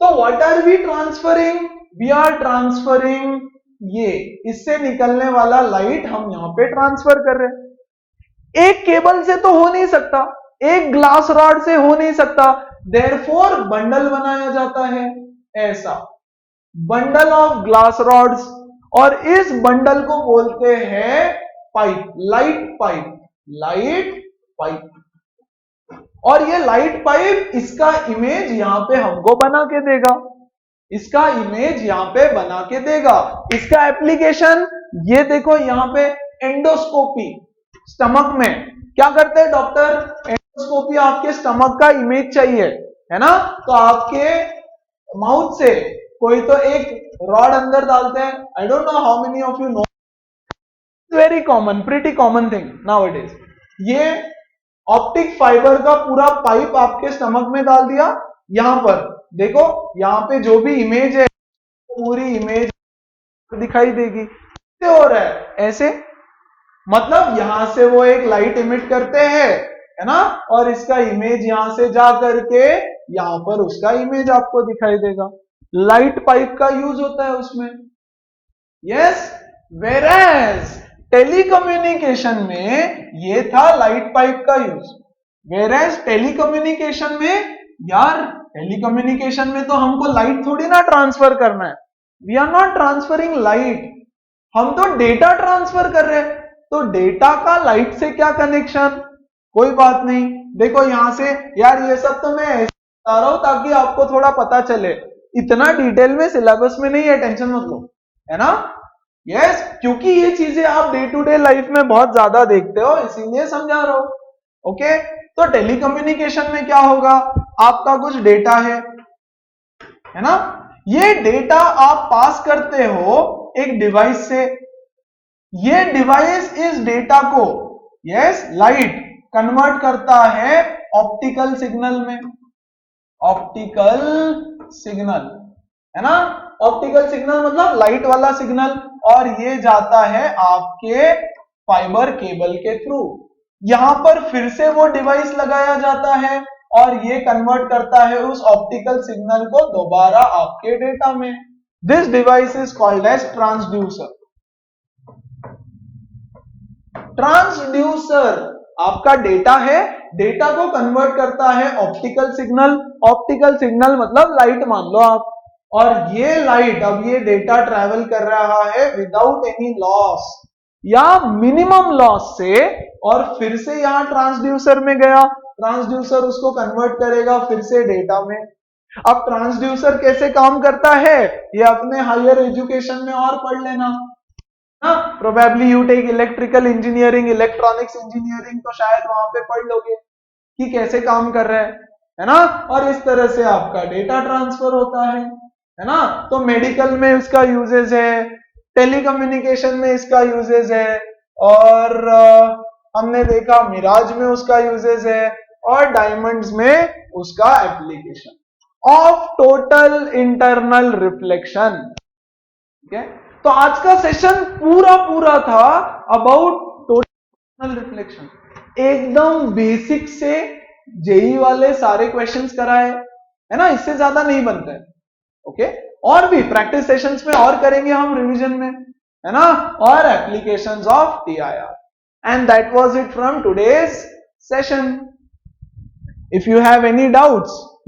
तो what are we transferring? We are transferring ये इससे निकलने वाला लाइट हम यहां पे ट्रांसफर कर रहे हैं। एक केबल से तो हो नहीं सकता, एक ग्लास रॉड से हो नहीं सकता, देयरफॉर बंडल बनाया जाता है ऐसा, बंडल ऑफ ग्लास रॉड्स, और इस बंडल को बोलते हैं pipe, light pipe, light pipe. और ये लाइट पाइप, इसका इमेज यहां पे हमको बना के देगा, इसका इमेज यहां पे बना के देगा। इसका एप्लीकेशन ये देखो यहां पे, एंडोस्कोपी, स्टमक में क्या करते हैं डॉक्टर, एंडोस्कोपी, आपके स्टमक का इमेज चाहिए है ना, तो आपके माउथ से कोई तो एक रॉड अंदर डालते हैं, I don't know how many of you know, very common, pretty common thing nowadays. ये ऑप्टिक फाइबर का पूरा पाइप आपके स्टमक में डाल दिया, यहां पर देखो, यहां पे जो भी इमेज है पूरी इमेज दिखाई देगी। कैसे हो रहा है ऐसे, मतलब यहां से वो एक लाइट इमिट करते हैं है ना, और इसका इमेज यहां से जा करके यहां पर उसका इमेज आपको दिखाई देगा। लाइट पाइप का यूज होता है उसमें, यस। वेरएज टेलीकम्युनिकेशन में ये था लाइट पाइप का यूज, वेरएज टेलीकम्युनिकेशन में, यार टेलीकम्युनिकेशन में तो हमको लाइट थोड़ी ना ट्रांसफर करना है, we are not transferring light, हम तो डेटा ट्रांसफर कर रहे हैं, तो डेटा का लाइट से क्या कनेक्शन, कोई बात नहीं। देखो यहां से, यार ये सब तो मैं ऐसे बता रहा हूं ताकि आपको थोड़ा पता चले, इतना डिटेल में सिलेबस में नहीं है, टेंशन मत लो, है ना, यस, क्योंकि ये चीजें आप डे टू डे लाइफ में बहुत ज्यादा देखते हो, इसीलिए समझा रहा हूं, ओके। तो टेलीकम्युनिकेशन में क्या होगा, आपका कुछ डेटा है ना, ये डेटा आप पास करते हो एक डिवाइस से, ये डिवाइस इस डेटा को, यस, लाइट कन्वर्ट करता है ऑप्टिकल सिग्नल में, ऑप्टिकल सिग्नल, है ना, ऑप्टिकल सिग्नल मतलब लाइट वाला सिग्नल, और ये जाता है आपके फाइबर केबल के थ्रू, यहां पर फिर से वो डिवाइस लगाया जाता है और ये कन्वर्ट करता है उस ऑप्टिकल सिग्नल को दोबारा आपके डेटा में। This device is called as transducer. Transducer आपका डेटा है, डेटा को कन्वर्ट करता है ऑप्टिकल सिग्नल, ऑप्टिकल सिग्नल मतलब लाइट मान लो आप, और ये लाइट, अब ये डेटा ट्रैवल कर रहा है विदाउट एनी लॉस या मिनिमम लॉस से, और फिर से यहां ट्रांसड्यूसर में गया, ट्रांसड्यूसर उसको कन्वर्ट करेगा फिर से डेटा में। अब ट्रांसड्यूसर कैसे काम करता है, ये अपने हायर एजुकेशन में और पढ़ लेना, probably you take electrical engineering, electronics engineering, तो शायद वहां पे पढ़ लोगे कि कैसे काम कर रहा है ना, और इस तरह से आपका डेटा ट्रांसफर होता है ना। तो मेडिकल में इसका यूजेस है, टेलीकम्युनिकेशन में इसका यूजेस है, और हमने देखा मिराज में उसका यूजेस है, और डायमंड्स में उसका application of total internal reflection. ठीक है, तो आज का सेशन पूरा था अबाउट टोटल रिफ्लेक्शन, एकदम बेसिक से जेई वाले सारे क्वेश्चंस कराए, है ना, इससे ज्यादा नहीं बनते हैं, ओके। और भी प्रैक्टिस सेशंस में और करेंगे हम रिवीजन में, है ना, और applications of TIR. And that was it from today's session. If you have any doubts